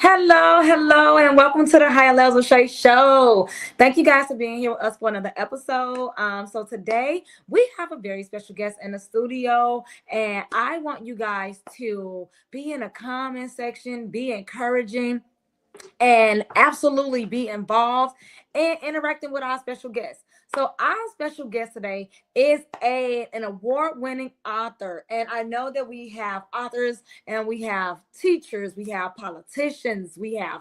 Hello, and welcome to the Higher Levels of Shay Show. Thank you guys for being here with us for another episode. So today we have a very special guest in the studio, and I want you guys to be in the comment section, be encouraging, and absolutely be involved in interacting with our special guest. So our special guest today is an award-winning author. And I know that we have authors and we have teachers, we have politicians, we have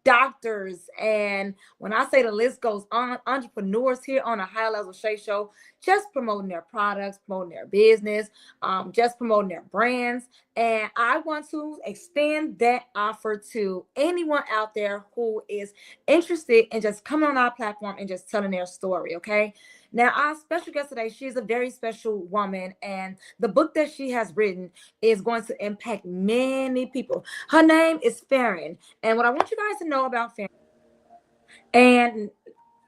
doctors. And when I say the list goes on, entrepreneurs here on a High Level Shay Show, just promoting their products, promoting their business, just promoting their brands. And I want to extend that offer to anyone out there who is interested in just coming on our platform and just telling their story, okay? Now, our special guest today, she's a very special woman, and the book that she has written is going to impact many people. Her name is Farren, and what I want you guys to know about Farren, and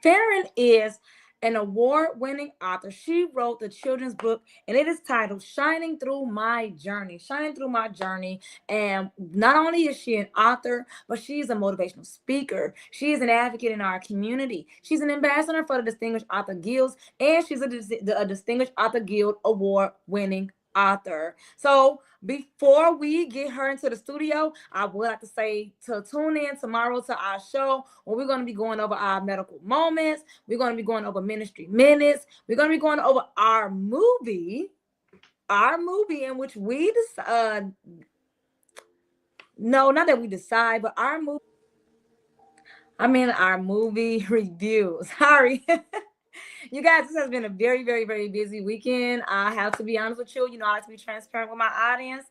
Farren is an award-winning author. She wrote the children's book, and it is titled Shining Through My Journey. Shining Through My Journey. And not only is she an author, but she's a motivational speaker. She is an advocate in our community. She's an ambassador for the Distinguished Author Guilds, and she's a Distinguished Author Guild award-winning author. So before we get her into the studio, I would like to say to tune in tomorrow to our show where we're going to be going over our medical moments. We're going to be going over ministry minutes. We're going to be going over our movie in which we decide. No, not that we decide, but our movie review. Sorry. You guys, this has been a very, very, very busy weekend. I have to be honest with you. I like to be transparent with my audience.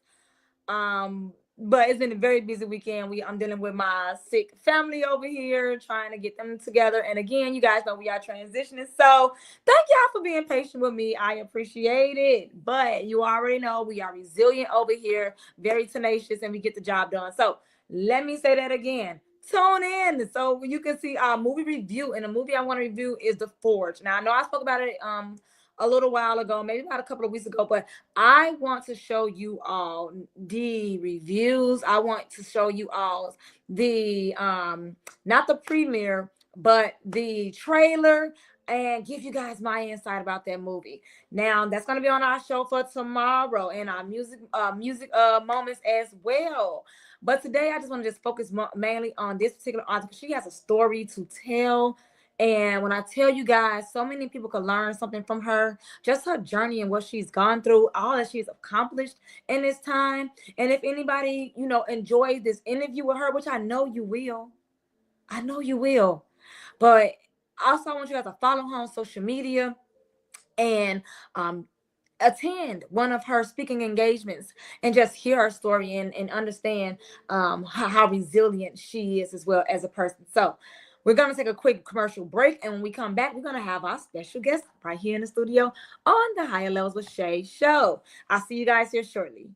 But it's been a very busy weekend. I'm dealing with my sick family over here, trying to get them together. And again, you guys know we are transitioning. So thank y'all for being patient with me. I appreciate it. But you already know we are resilient over here, very tenacious, and we get the job done. So let me say that again. Tune in so you can see our movie review. And the movie I want to review is The Forge. Now, I know I spoke about it a little while ago, maybe about a couple of weeks ago, but I want to show you all the reviews. I want to show you all the not the premiere, but the trailer, and give you guys my insight about that movie. Now, that's going to be on our show for tomorrow, and our music moments as well. But today I just want to just focus mainly on this particular author because she has a story to tell. And when I tell you guys, so many people could learn something from her, just her journey and what she's gone through, all that she's accomplished in this time. And if anybody, enjoyed this interview with her, which I know you will, but also I want you guys to follow her on social media and attend one of her speaking engagements and just hear her story and understand how resilient she is as well as a person. So we're going to take a quick commercial break, and when we come back, we're going to have our special guest right here in the studio on the Higher Levels with Shay Show. I'll see you guys here shortly.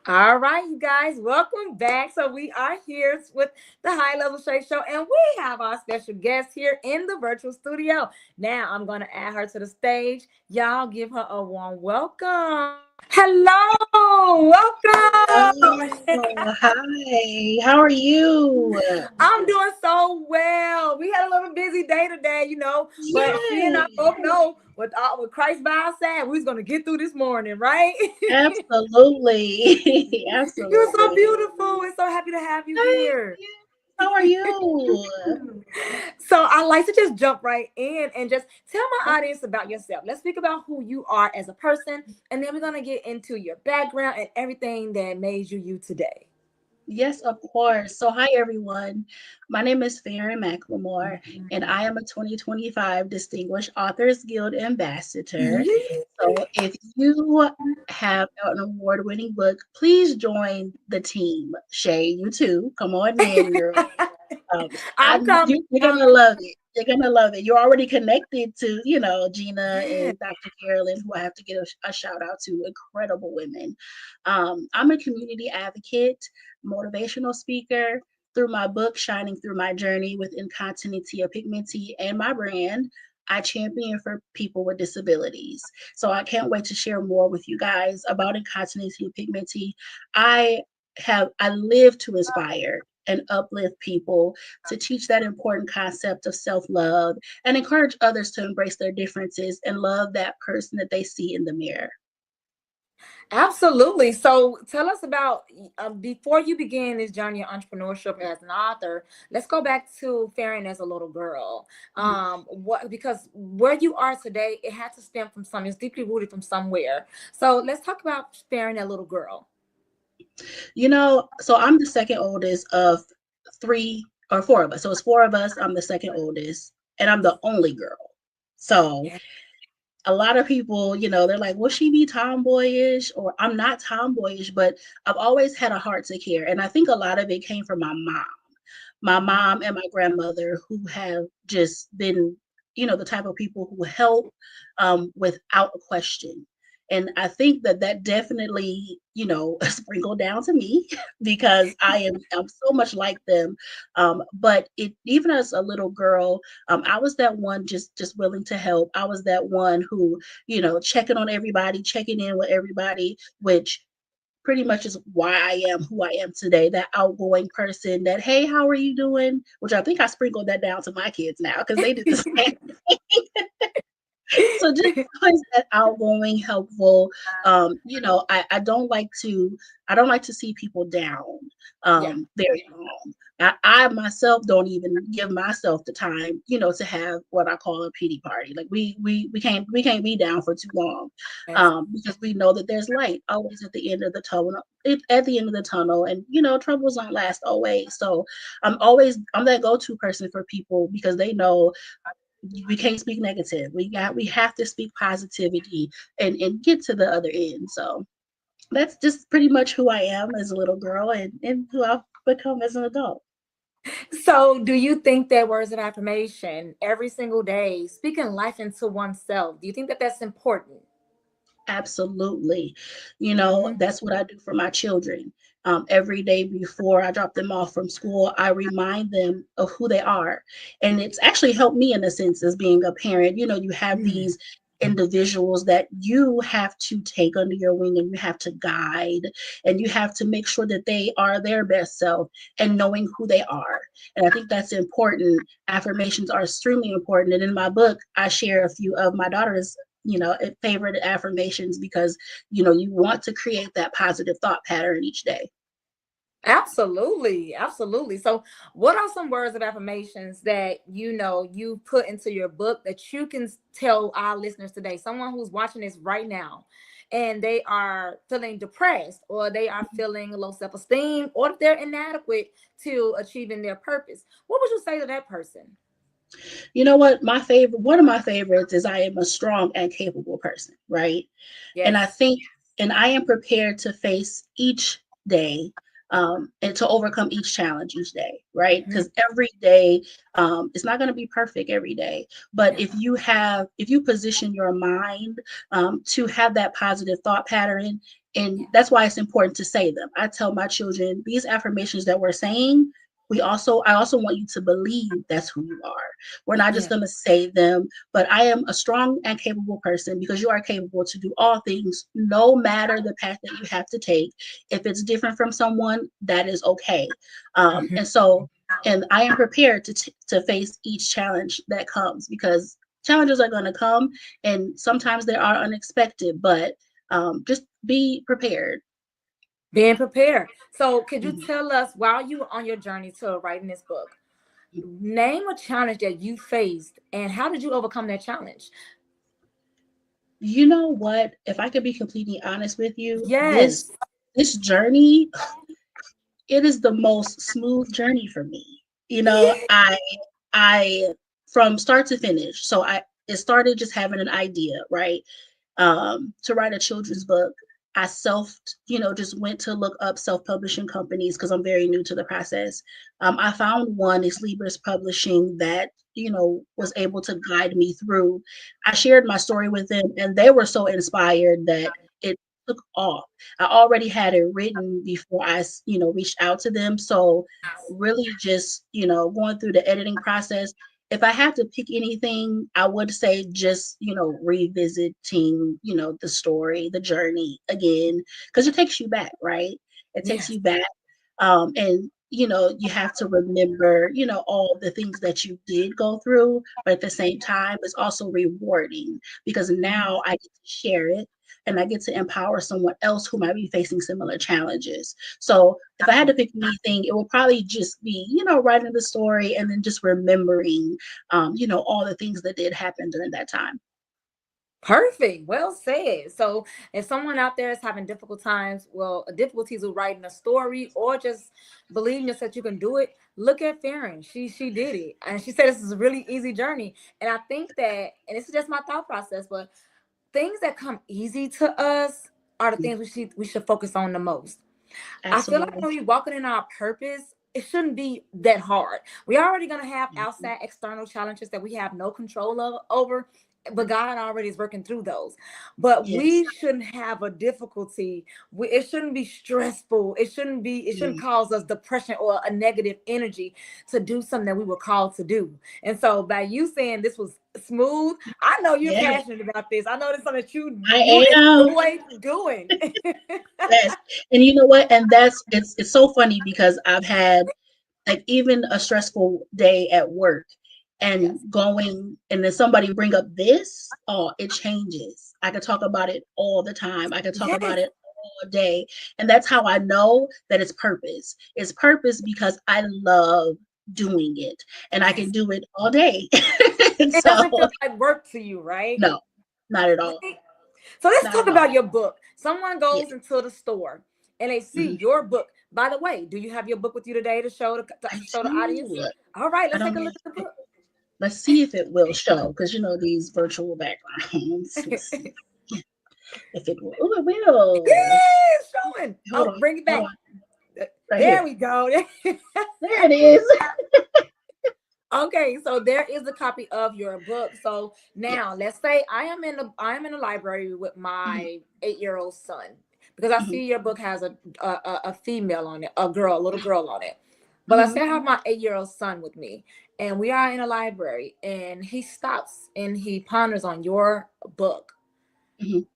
All right, you guys, welcome back. So we are here with the High Level Shay Show, and we have our special guest here in the virtual studio. Now I'm going to add her to the stage. Y'all give her a warm welcome. Hello, welcome. Hello. Hi, how are you? I'm doing so well. We had a little busy day today, but she and I both know with Christ by our side, we was gonna get through this morning, right? Absolutely. Absolutely. You're so beautiful. We're so happy to have you here. How are you? So I like to just jump right in and just tell my audience about yourself. Let's speak about who you are as a person, and then we're gonna get into your background and everything that made you today. Yes, of course. So, hi everyone. My name is Farren McLemore, and I am a 2025 Distinguished Authors Guild Ambassador. So, if you have an award-winning book, please join the team. Shay, you too. Come on in, girl. Um, I'm coming. you're gonna love it. You're gonna love it. You're already connected to, Gina Yeah. and Dr. Carolyn, who I have to give a shout out to. Incredible women. I'm a community advocate, motivational speaker. Through my book, Shining Through My Journey with Incontinentia Pigmenti, and my brand, I champion for people with disabilities. So I can't wait to share more with you guys about Incontinentia Pigmenti. I I live to inspire and uplift people, to teach that important concept of self-love and encourage others to embrace their differences and love that person that they see in the mirror. Absolutely. So tell us about before you began this journey of entrepreneurship as an author. Let's go back to Farron as a little girl. What because where you are today, it had to stem from something. It's deeply rooted from somewhere. So let's talk about Farron, that little girl. So I'm the second oldest of three or four of us. So it's four of us. I'm the second oldest, and I'm the only girl. So Yeah. a lot of people, they're like, will she be tomboyish? Or I'm not tomboyish, but I've always had a heart to care. And I think a lot of it came from my mom. My Mhm. mom and my grandmother, who have just been, the type of people who help without a question. And I think that that definitely, sprinkled down to me because I'm so much like them. But it even as a little girl, I was that one just willing to help. I was that one who, checking on everybody, checking in with everybody, which pretty much is why I am who I am today. That outgoing person that, hey, how are you doing? Which I think I sprinkled that down to my kids now because they did the same. So just always that outgoing, helpful. I don't like to see people down Yeah. very long. I myself don't even give myself the time, to have what I call a pity party. Like we can't be down for too long, Yes. because we know that there's light always at the end of the tunnel. At the end of the tunnel, and troubles don't last always. So I'm that go-to person for people because they know we can't speak negative. We have to speak positivity and get to the other end. So that's just pretty much who I am as a little girl and who I've become as an adult. So do you think that words of affirmation every single day, speaking life into oneself, do you think that that's important? Absolutely. Hmm. That's what I do for my children. Every day before I drop them off from school, I remind them of who they are. And it's actually helped me in a sense as being a parent. You have these individuals that you have to take under your wing and you have to guide and you have to make sure that they are their best self and knowing who they are. And I think that's important. Affirmations are extremely important. And in my book, I share a few of my daughter's favorite affirmations because you want to create that positive thought pattern each day. Absolutely, absolutely. So, what are some words of affirmations that you put into your book that you can tell our listeners today? Someone who's watching this right now, and they are feeling depressed, or they are feeling low self-esteem, or if they're inadequate to achieving their purpose. What would you say to that person? You know what, one of my favorites is I am a strong and capable person, right? And I Yes. think, and I am prepared to face each day, and to overcome each challenge each day, right? Mhm. Because every day, it's not going to be perfect every day. But Yeah. if you position your mind, to have that positive thought pattern, and Yeah. that's why it's important to say them. I tell my children these affirmations that we're saying. I also want you to believe that's who you are. We're not just Yeah. going to say them, but I am a strong and capable person because you are capable to do all things, no matter the path that you have to take. If it's different from someone, that is okay. Mhm. And I am prepared to face each challenge that comes because challenges are going to come, and sometimes they are unexpected. But just be prepared. Being prepared. So, could you Mhm. tell us while you were on your journey to writing this book, name a challenge that you faced and how did you overcome that challenge? You know what? If I could be completely honest with you, Yes. this journey it is the most smooth journey for me. You know, Yeah. I from start to finish. So I it started just having an idea, right? To write a children's book. I just went to look up self-publishing companies because I'm very new to the process. I found one, it's Libris Publishing, that, was able to guide me through. I shared my story with them, and they were so inspired that it took off. I already had it written before reached out to them. So really just, going through the editing process, if I had to pick anything, I would say just, revisiting, the story, the journey again, because it takes you back, right? It takes Yes. you back. And, you have to remember, all the things that you did go through, but at the same time, it's also rewarding because now I get to share it and I get to empower someone else who might be facing similar challenges. So if I had to pick anything, it would probably just be, writing the story and then just remembering all the things that did happen during that time. Perfect. Well said. So, if someone out there is having difficult times, difficulties with writing a story or just believing yourself you can do it, look at Farren. She did it, and she said this is a really easy journey. And I think that, and this is just my thought process, but things that come easy to us are the Mhm. things we should focus on the most. I feel like Absolutely. when we walking in our purpose, it shouldn't be that hard. We're already gonna have Mhm. outside external challenges that we have no control over, but God already is working through those. But Yes. we shouldn't have a difficulty. It shouldn't be stressful. It shouldn't be. It shouldn't Mhm. cause us depression or a negative energy to do something that we were called to do. And so, by you saying this was smooth, I know you're Yeah, passionate about this. I know it's something that you I am. enjoy doing. Yes. And you know what? And it's so funny because I've had like even a stressful day at work and Yes. going and then somebody bring up this, oh, it changes. I could talk about it all the time. I could talk about Yes. it all day. And that's how I know that it's purpose. It's purpose because I love doing it and I can Yes. do it all day. And It so doesn't feel like work to you, right? no, not at all. Right? So let's Not talk at all. about your book. Someone Yeah. goes into the store and they see Mhm. your book. By the way, do you have your book with you today to show I to show the audience? do. All right, I let's take don't a have look at the it. book. Let's see if it will show because these virtual backgrounds. Let's see if it will. Oh, it will. Yes, showing. Hold Oh, on. bring it Hold back. on. Right There here. we go. There it is. Okay, so there is a copy of your book. So now Yes. let's say I am in the library with Mhm, my 8-year-old son because I mhm, see your book has a female on it, a little girl on it. But let's mhm, say I have my 8-year-old son with me and we are in a library and he stops and he ponders on your book. mhm,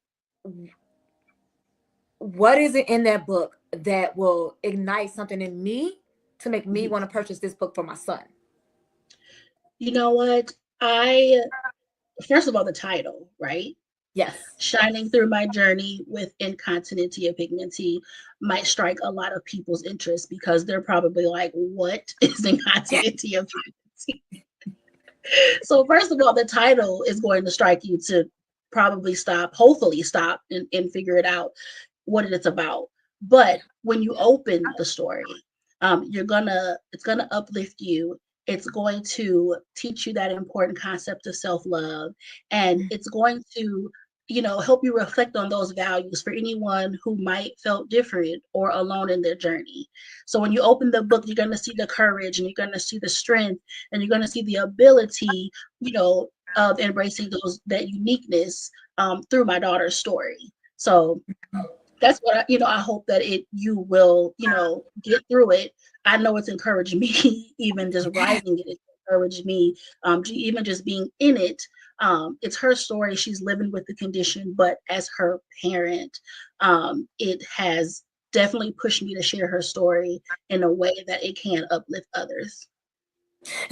What is it in that book that will ignite something in me to make me mhm. want to purchase this book for my son? You know what? I First of all, the title, right? Yes. Shining through my journey with Incontinentia Pigmenti might strike a lot of people's interest because they're probably like, "What is Incontinentia Pigmenti?" So first of all, the title is going to strike you to probably hopefully stop and figure it out what it's about. But when you open the story, it's gonna uplift you. It's going to teach you that important concept of self-love, and it's going to help you reflect on those values for anyone who might felt different or alone in their journey. So when you open the book, you're going to see the courage and you're going to see the strength and you're going to see the ability, of embracing that uniqueness through my daughter's story. So that's what I hope that you will, get through it. I know it's encouraged me, even just writing it, it's encouraged me, even just being in it. It's her story. She's living with the condition, but as her parent, it has definitely pushed me to share her story in a way that it can uplift others.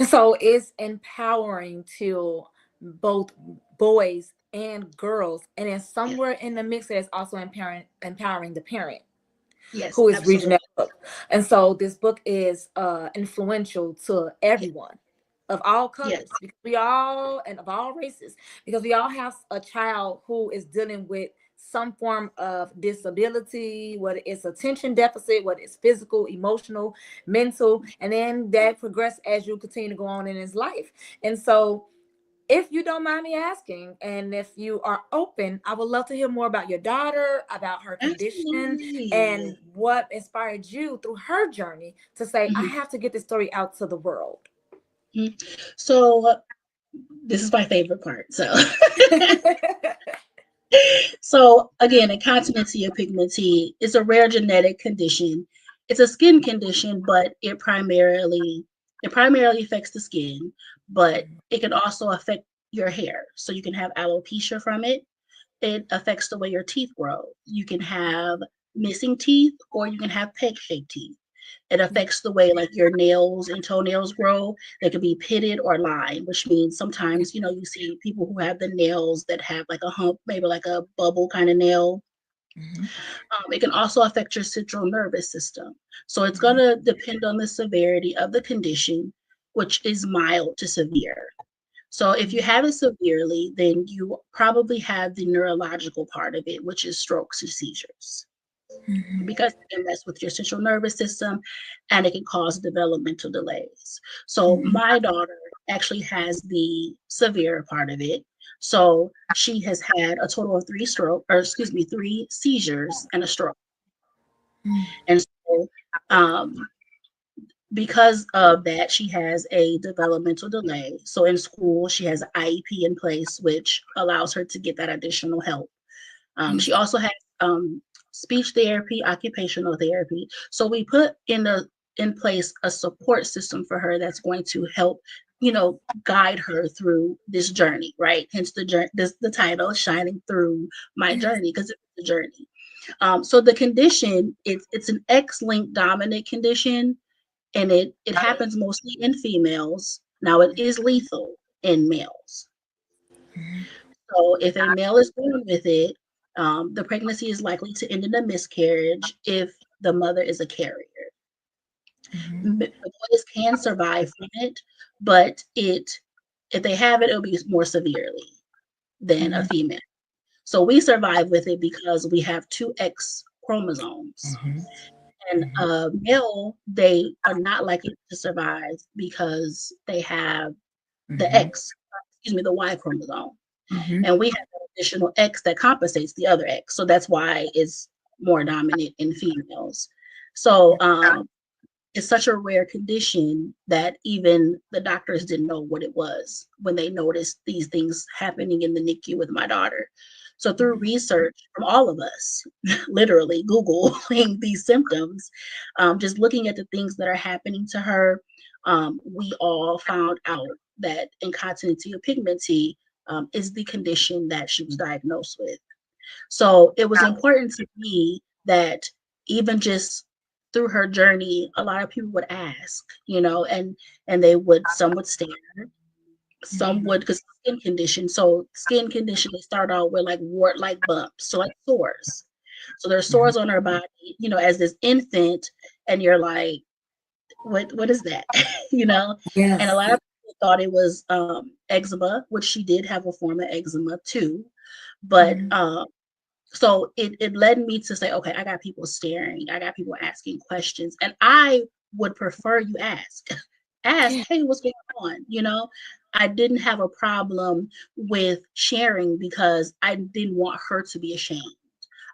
So it's empowering to both boys and girls. And then Yes, somewhere in the mix, there's also empowering the parent yes, who is reading absolutely. that book. And so this book is influential to Yes, everyone of all yes, colors, because we all and of all races, because we all have a child who is dealing with some form of disability, whether it's attention deficit, whether it's physical, emotional, mental, and then that progress as you continue to go on in his life. And so, if you don't mind me asking, and if you are open, I would love to hear more about your daughter, about her condition, Absolutely. and what inspired you through her journey to say, I Mhm, have to get this story out to the world. mhm. So this is my favorite part. So so again, incontinentia pigmenti is a rare genetic condition. It's a skin condition, but it primarily affects the skin, but it can also affect your hair. So you can have alopecia from it. It affects the way your teeth grow. You can have missing teeth or you can have peg-shaped teeth. It affects the way like your nails and toenails grow. They could be pitted or lined, which means sometimes, you see people who have the nails that have like a hump, maybe like a bubble kind of nail. Mhm, It can also affect your central nervous system. So it's going mhm, to depend on the severity of the condition, which is mild to severe. So if you mhm, have it severely, then you probably have the neurological part of it, which is strokes and seizures, mhm, because it can mess with your central nervous system and it can cause developmental delays. So mhm, my daughter actually has the severe part of it. So she has had a total of three seizures and a stroke. And so um, because of that, she has a developmental delay. So in school, she has an IEP in place, which allows her to get that additional help. She yes. also has speech therapy, occupational therapy. So we put in place a support system for her that's going to help, guide her through this journey, right? Hence the title, "Shining Through My Yes. Journey," because it's a journey. So the condition, it's an X-linked dominant condition, and it happens mostly in females. Now it is lethal in males. Mhm, So if a male is born with it, the pregnancy is likely to end in a miscarriage if the mother is a carrier. mhm, The boys can survive from it, but if they have it, it'll be more severely than a mhm, female. So we survive with it because we have two X chromosomes. mhm, And mhm, male, they are not likely to survive because they have the mhm, X, excuse me, the Y chromosome. mhm. And we have an additional X that compensates the other X. So that's why it's more dominant in females. So it's such a rare condition that even the doctors didn't know what it was when they noticed these things happening in the NICU with my daughter. So through research from all of us, literally Googling these symptoms, just looking at the things that are happening to her, we all found out that incontinentia pigmenti is the condition that she was diagnosed with. So it was important to me that even just through her journey, a lot of people would ask, and some would stare, some Mhm. would, because skin condition. So skin condition, they start out with like wart-like bumps, so like sores. So there's Mhm. sores on her body, as this infant, and you're like, what is that? you know? And a Yes. lot of people thought it was eczema, which she did have a form of eczema too. But Mhm. so it led me to say, okay, I got people staring, I got people asking questions, and I would prefer you ask. Ask, Yeah. hey, what's going on? I didn't have a problem with sharing because I didn't want her to be ashamed.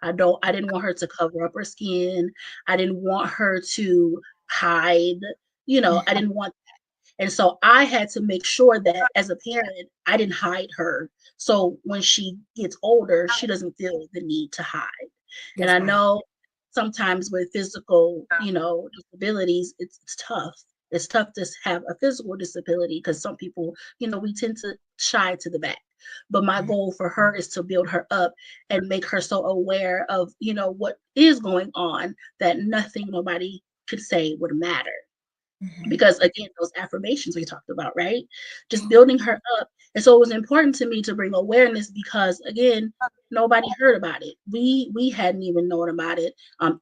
I didn't want her to cover up her skin. I didn't want her to hide. I didn't want, and so I had to make sure that as a parent, I didn't hide her. So when she gets older, she doesn't feel the need to hide. And That's I right. know sometimes with physical, disabilities, it's tough. It's tough to have a physical disability because some people, we tend to shy to the back. But my Mhm. goal for her is to build her up and make her so aware of, what is going on, that nothing nobody could say would matter, Mhm. because again, those affirmations we talked about, right? Just Yeah. building her up. And so it was important to me to bring awareness because again, nobody heard about it. We hadn't even known about it.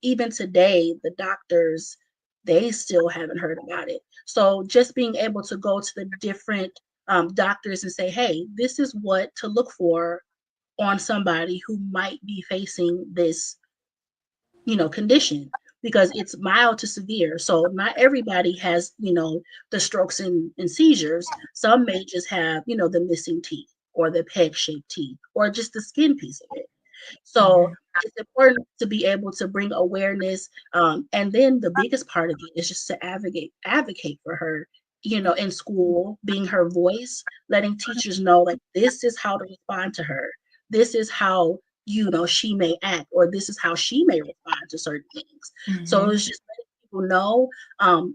Even today, the doctors, they still haven't heard about it. So just being able to go to the different doctors and say, hey, this is what to look for on somebody who might be facing this, condition, because it's mild to severe. So not everybody has, the strokes and seizures. Some may just have, the missing teeth or the peg-shaped teeth or just the skin piece of it. So Mhm. it's important to be able to bring awareness. And then the biggest part of it is just to advocate for her, in school, being her voice, letting teachers know, like, this is how to respond to her. This is how, she may act, or this is how she may respond to certain things. So Mhm. it's just letting people know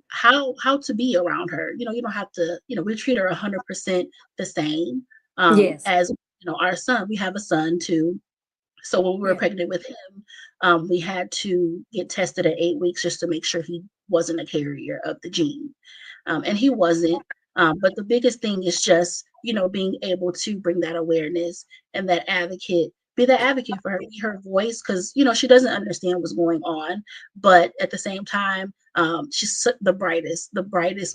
how to be around her. You don't have to, we treat her 100% the same Yes. as, our son. We have a son too, so when we were Yeah. pregnant with him, we had to get tested at 8 weeks just to make sure he wasn't a carrier of the gene. And he wasn't. But the biggest thing is just, being able to bring that awareness and be that advocate for her, be her voice, because, she doesn't understand what's going on. But at the same time, she's the brightest,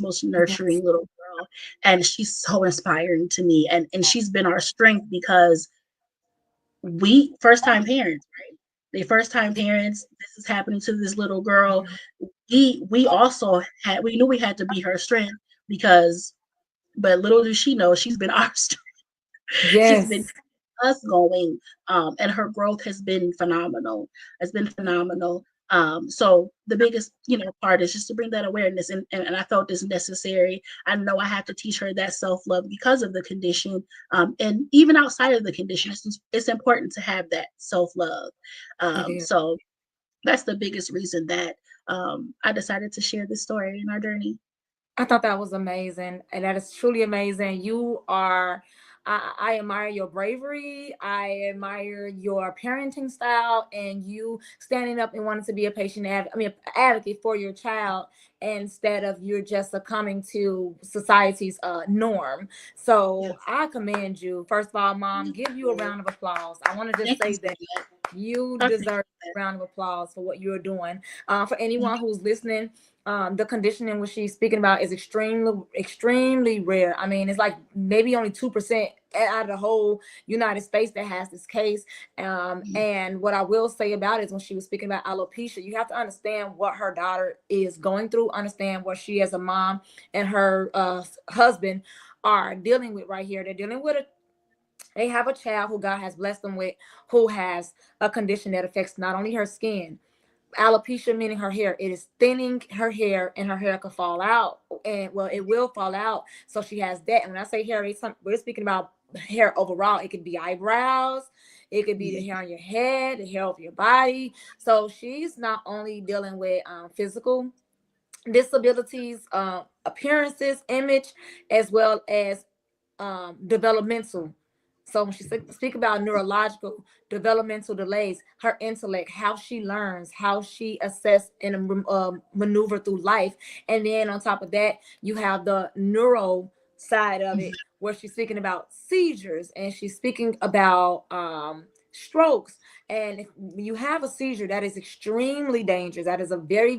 most Yes. nurturing little girl. And she's so inspiring to me. And she's been our strength, because we first time parents, right? They first time parents. This is happening to this little girl. Mhm. We also we knew we had to be her strength, because, but little does she know, she's been our strength. She's been Yes. us going, and her growth has been phenomenal. Has been phenomenal. So the biggest, part is just to bring that awareness, and I felt this necessary. I know I have to teach her that self-love because of the condition, and even outside of the condition, it's important to have that self-love. It is. So that's the biggest reason that I decided to share this story in our journey. I thought that was amazing, and that is truly amazing. You are, I admire your bravery. I admire your parenting style, and you standing up and wanting to be a advocate for your child instead of you're just succumbing to society's norm. So Yes. I commend you. First of all, Mom, Thank give you a you. round of applause. I want to just Thank you say so that much. you I appreciate deserve that. a round of applause for what you're doing. For Thank anyone who's listening, the condition in which she's speaking about is extremely rare. I mean, it's like maybe only 2% out of the whole United States that has this case. you. And what I will say about it is when she was speaking about alopecia, you have to understand what her daughter is going through, understand what she as a mom and her husband are dealing with right here. They're dealing with they have a child who God has blessed them with, who has a condition that affects not only her skin, alopecia meaning her hair, it is thinning her hair, and her hair could fall out, and well, it will fall out. So she has that. And when I say hair, we're speaking about hair overall. It could be eyebrows, it could be the hair on your head, the hair over your body. So she's not only dealing with physical disabilities, appearances, image, as well as developmental. So when she speak about neurological developmental delays, her intellect, how she learns, how she assess and maneuver through life, and then on top of that, you have the neuro side of it, where she's speaking about seizures, and she's speaking about strokes. And if you have a seizure, that is extremely dangerous. That is a very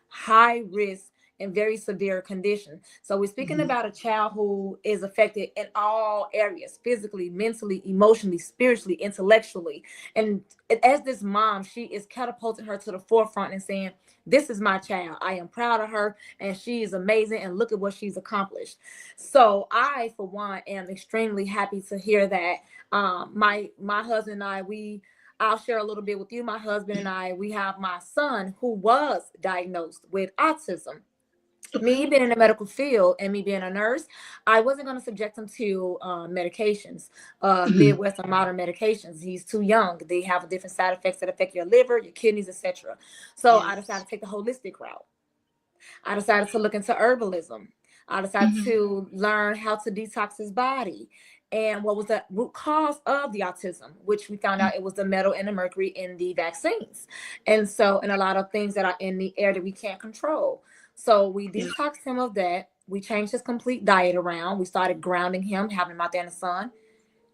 high risk and very severe condition. So we're speaking Mhm. about a child who is affected in all areas: physically, mentally, emotionally, spiritually, intellectually. And as this mom, she is catapulting her to the forefront and saying, this is my child. I am proud of her, and she is amazing, and look at what she's accomplished. So I, for one, am extremely happy to hear that. My husband and I, I'll share a little bit with you. My husband and I, we have my son who was diagnosed with autism. Me Okay. being in the medical field and me being a nurse, I wasn't going to subject him to medications, Mhm. Midwestern modern medications. He's too young. They have different side effects that affect your liver, your kidneys, etc. So I decided Yes. to take the holistic route. I decided to look into herbalism. I decided Mhm. to learn how to detox his body and what was the root cause of the autism, which we found out it was the metal and the mercury in the vaccines. And so, and a lot of things that are in the air that we can't control. So we Yeah. detoxed him of that. We changed his complete diet around. We started grounding him, having him out there in the sun.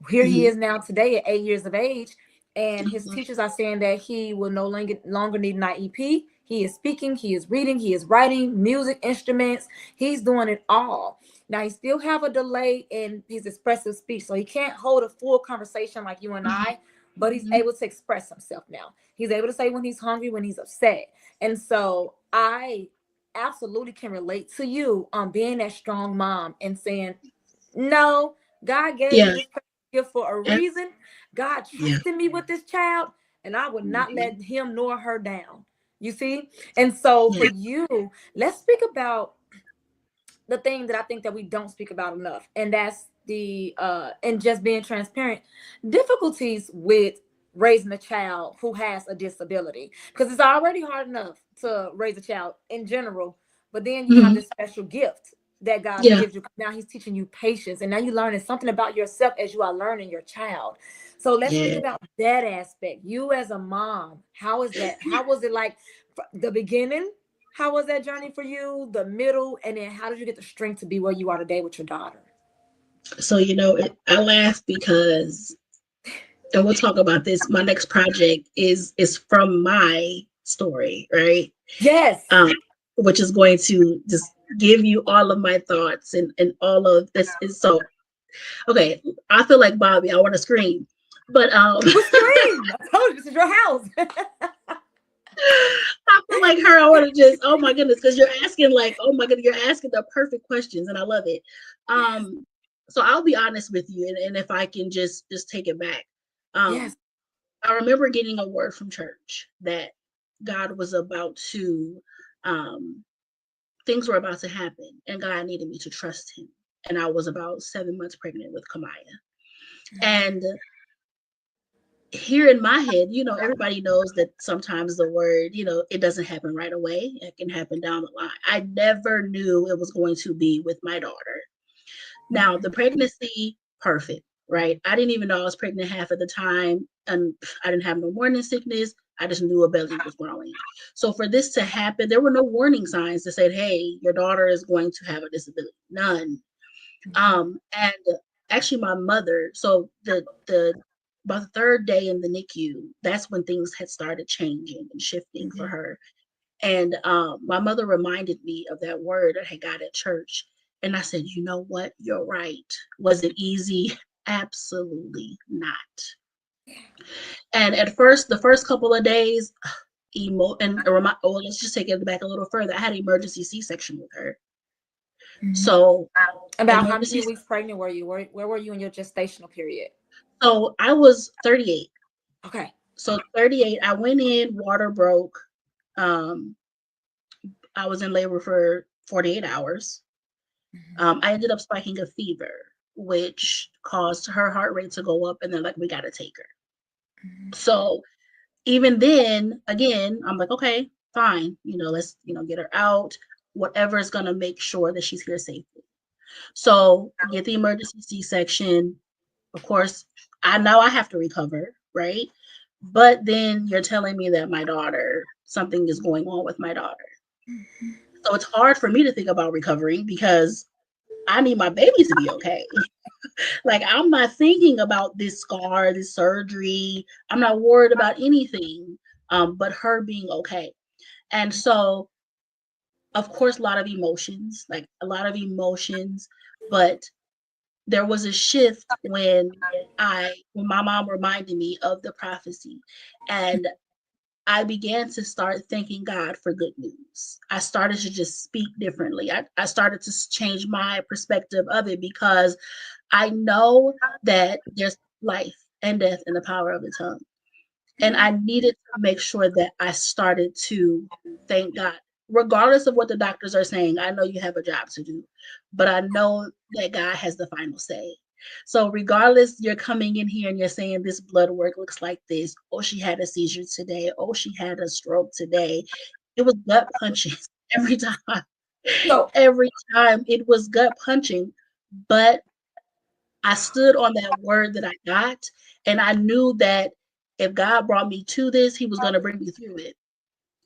Here he Mhm. is now today at 8 years of age, and his Mhm. teachers are saying that he will no longer need an IEP. He is speaking, he is reading, he is writing, music, instruments. He's doing it all. Now he still have a delay in his expressive speech, so he can't hold a full conversation like you and I, but he's Mhm. able to express himself now. He's able to say when he's hungry, when he's upset. And so I absolutely can relate to you on being that strong mom and saying, no, God gave me Yeah. this gift for a eh, reason. God Yeah. trusted me with this child, and I would not Mhm. let him nor her down. You see? And so for Yeah. you, let's speak about the thing that I think that we don't speak about enough, and that's the and just being transparent, difficulties with raising a child who has a disability, because it's already hard enough to raise a child in general, but then you have Mhm. this special gift that God Yeah. gives you. Now he's teaching you patience, and now you're learning something about yourself as you are learning your child. So let's speak Yeah. about that aspect. You as a mom, how is that? How was it like the beginning? How was that journey for you? The middle, and then how did you get the strength to be where you are today with your daughter? So, I laugh because, and we'll talk about this. My next project is from my story, right? Yes. Um, which is going to just give you all of my thoughts and all of this. Is so okay. I feel like Bobby. I want to scream, but You would scream. I told you this is your house. I feel like her. I want to just, oh my goodness, because you're asking like, oh my goodness, you're asking the perfect questions, and I love it. Yes. Um, so I'll be honest with you, and if I can just take it back, Yes. um, I remember getting a word from church that God was about to, um, things were about to happen, and God needed me to trust Him. And I was about 7 months pregnant with Kamaya, and here in my head, everybody knows that sometimes the word, it doesn't happen right away. It can happen down the line. I never knew it was going to be with my daughter. Now, the pregnancy, perfect, right? I didn't even know I was pregnant half of the time, and I didn't have no morning sickness. I just knew a belly was growing. So for this to happen, there were no warning signs that said, "Hey, your daughter is going to have a disability." None. And actually my mother, so the about the third day in the NICU, that's when things had started changing and shifting for her. And my mother reminded me of that word I had got at church. And I said, you know what? You're right. Was it easy? Absolutely not. And at first, the first couple of days, let's just take it back a little further. I had an emergency C-section with her. So About how many emergency weeks pregnant were you? Where were you in your gestational period? So I was 38. Okay. So 38, I went in, water broke. Um, I was in labor for 48 hours. I ended up spiking a fever, which caused her heart rate to go up, and they're like, we got to take her. So even then, again, I'm like, okay, fine. Let's, get her out, whatever is going to make sure that she's here safely. So get the emergency C-section. Of course, I know I have to recover, right? But then you're telling me that something is going on with my daughter. So it's hard for me to think about recovering because I need my baby to be okay. Like, I'm not thinking about this scar, this surgery. I'm not worried about anything but her being okay. And so, of course, a lot of emotions, like a lot of emotions, but there was a shift when my mom reminded me of the prophecy, and I began to start thanking God for good news. I started to just speak differently. I started to change my perspective of it because I know that there's life and death in the power of the tongue. And I needed to make sure that I started to thank God. Regardless of what the doctors are saying, I know you have a job to do, but I know that God has the final say. So, regardless, you're coming in here and you're saying this blood work looks like this. Oh, she had a seizure today. Oh, she had a stroke today. It was gut punching every time. So Every time it was gut punching. But I stood on that word that I got, and I knew that if God brought me to this, He was going to bring me through it.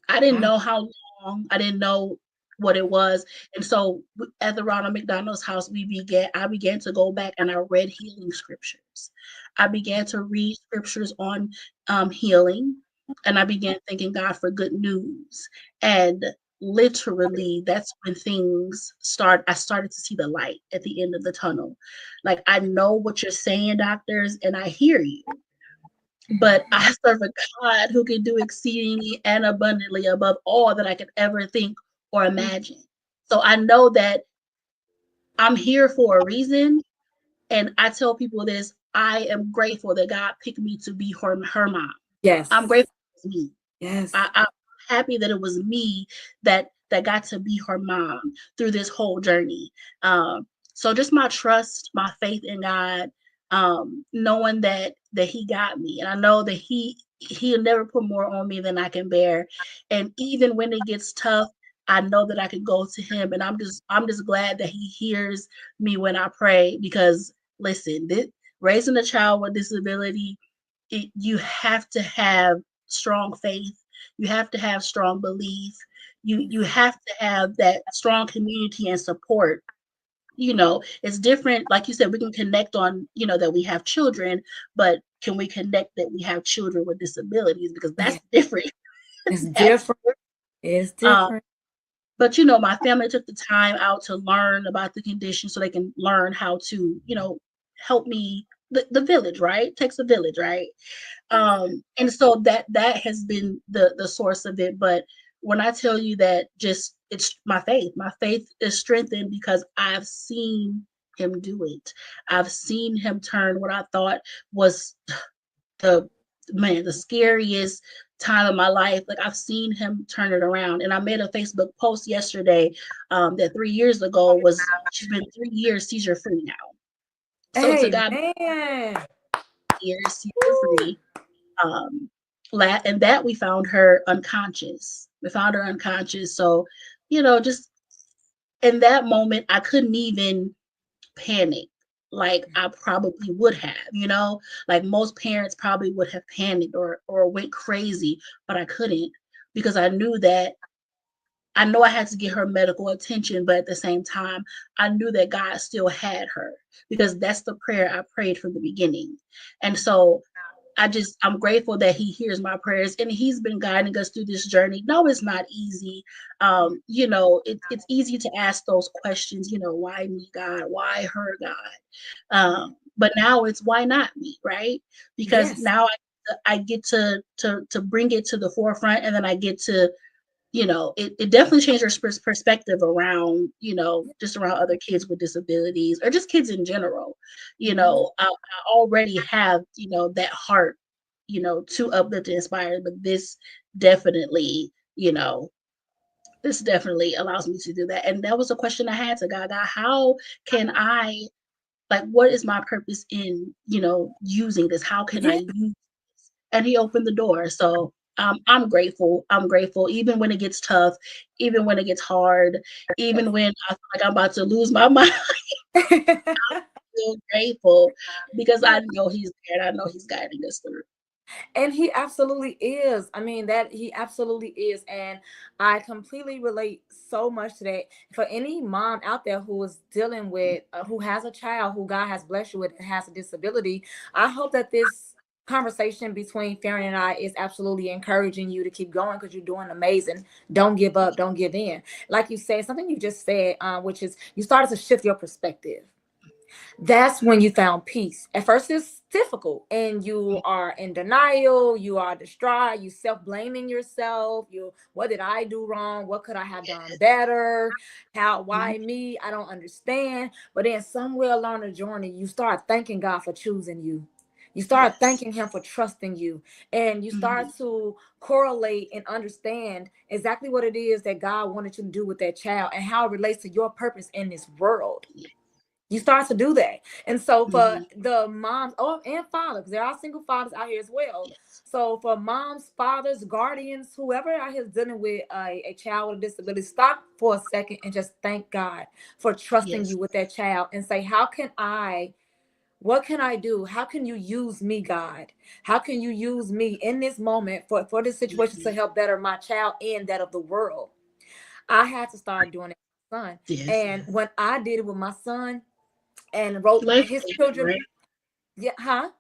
I didn't wow. know how long, I didn't know what it was. And so at the Ronald McDonald's house, I began to go back and I read healing scriptures. I began to read scriptures on healing. and I began thanking God for good news. And literally, that's when I started to see the light at the end of the tunnel. Like, I know what you're saying, doctors, and I hear you, but I serve a God who can do exceedingly and abundantly above all that I could ever think or imagine. So I know that I'm here for a reason. And I tell people this, I am grateful that God picked me to be her mom. I'm Yes. grateful it was me. Yes. I'm happy that it was me that got to be her mom through this whole journey. So just my trust, my faith in God, knowing that He got me, and I know that He'll never put more on me than I can bear. And even when it gets tough, I know that I can go to Him, and I'm just glad that He hears me when I pray. Because listen, raising a child with disability, you have to have strong faith. You have to have strong belief. You have to have that strong community and support. It's different. Like you said, we can connect on, that we have children, but can we connect that we have children with disabilities? Because Yeah. that's different. It's That's different. It's um, different. but my family took the time out to learn about the condition so they can learn how to, help me. The village, right? It takes a village, right? And so that has been the source of it. But when I tell you that, just it's my faith is strengthened because I've seen Him do it. I've seen Him turn what I thought was the the scariest time of my life. Like, I've seen Him turn it around. And I made a Facebook post yesterday, that 3 years ago, she's been 3 years seizure free now. So to God, Amen. years seizure Woo. free. um and that we found her unconscious. So, just in that moment, I couldn't even panic like I probably would have, like most parents probably would have panicked or went crazy, but I couldn't, because I know I had to get her medical attention, but at the same time, I knew that God still had her, because that's the prayer I prayed from the beginning. And so I'm grateful that He hears my prayers, and He's been guiding us through this journey. No, it's not easy. It's easy to ask those questions, why me, God? Why her, God? But now it's, why not me, right? Because Yes. now I get to bring it to the forefront, and then I get to, it definitely changed our perspective around, just around other kids with disabilities, or just kids in general. Mhm. I already have, that heart, to uplift and inspire, but definitely, you know, this definitely allows me to do that. And that was a question I had to God. God, how can I, like, what is my purpose in, using this? How can I Yeah. use, and He opened the door. So I'm grateful. I'm grateful, even when it gets tough, even when it gets hard, even when I feel like I'm about to lose my mind. Still grateful, because I know He's there, and I know He's guiding us through. And he absolutely is. I mean, that he absolutely is. And I completely relate so much to that. For any mom out there who is dealing with, who has a child who God has blessed you with and has a disability, I hope that this conversation between Farren and I is absolutely encouraging you to keep going, because you're doing amazing. Don't give up. Don't give in. Like you said, something you just said, which is you started to shift your perspective. That's when you found peace. At first, it's difficult, and you are in denial, you are distraught, you self-blaming yourself. What did I do wrong? What could I have done better? Mhm. Why me? I don't understand. But then somewhere along the journey, you start thanking God for choosing you. You start Yes. thanking Him for trusting you, and you start Mhm. to correlate and understand exactly what it is that God wanted you to do with that child and how it relates to your purpose in this world. Yeah. You start to do that. And so for Mhm. the moms, oh, and fathers, 'cause there are single fathers out here as well. Yes. So for moms, fathers, guardians, whoever out here is dealing with a child with a disability, stop for a second and just thank God for trusting Yes. you with that child, and say, what can I do? How can you use me, God? How can you use me in this moment for this situation to Mhm. help better my child and that of the world? I had to start doing it with my son. Yes. And when I did it with my son, and wrote Life his changing, children. right? Yeah, huh?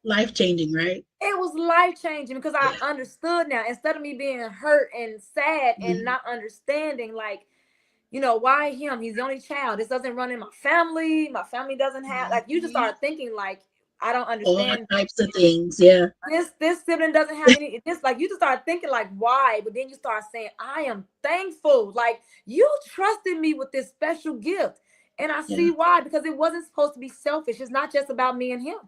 Life changing, right? It was life changing because I understood now, instead of me being hurt and sad and Mhm. not understanding, like, why him? He's the only child. This doesn't run in my family. My family doesn't have, like, you just Mhm. start thinking like, I don't All understand. types of things. Yeah. This sibling doesn't have any, this, like, you just start thinking like, why? But then you start saying, I am thankful. Like, you trusted me with this special gift. And I Yeah. see why, because it wasn't supposed to be selfish. It's not just about me and him.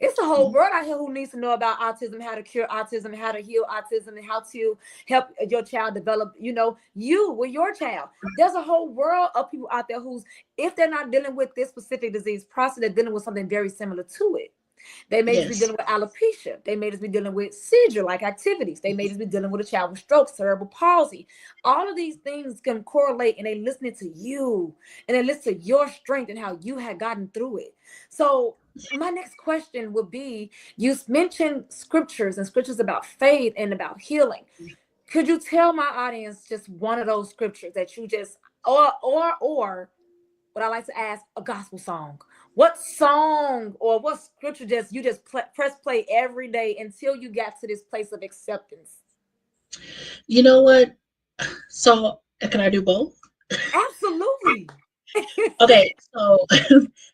It's the whole Mhm. world out here who needs to know about autism, how to cure autism, how to heal autism, and how to help your child develop, you with your child. There's a whole world of people out there who's, if they're not dealing with this specific disease process, they're dealing with something very similar to it. They may just be Yes. dealing with alopecia. They may just be dealing with seizure-like activities. They may just be dealing with a child with stroke, cerebral palsy. All of these things can correlate, and they listening to you, and they listen to your strength and how you had gotten through it. So my next question would be: you mentioned scriptures and scriptures about faith and about healing. Could you tell my audience just one of those scriptures that you just, or what I like to ask, a gospel song. What song or what scripture just you just press play every day until you got to this place of acceptance? You know what? So can I do both? Absolutely. Okay. So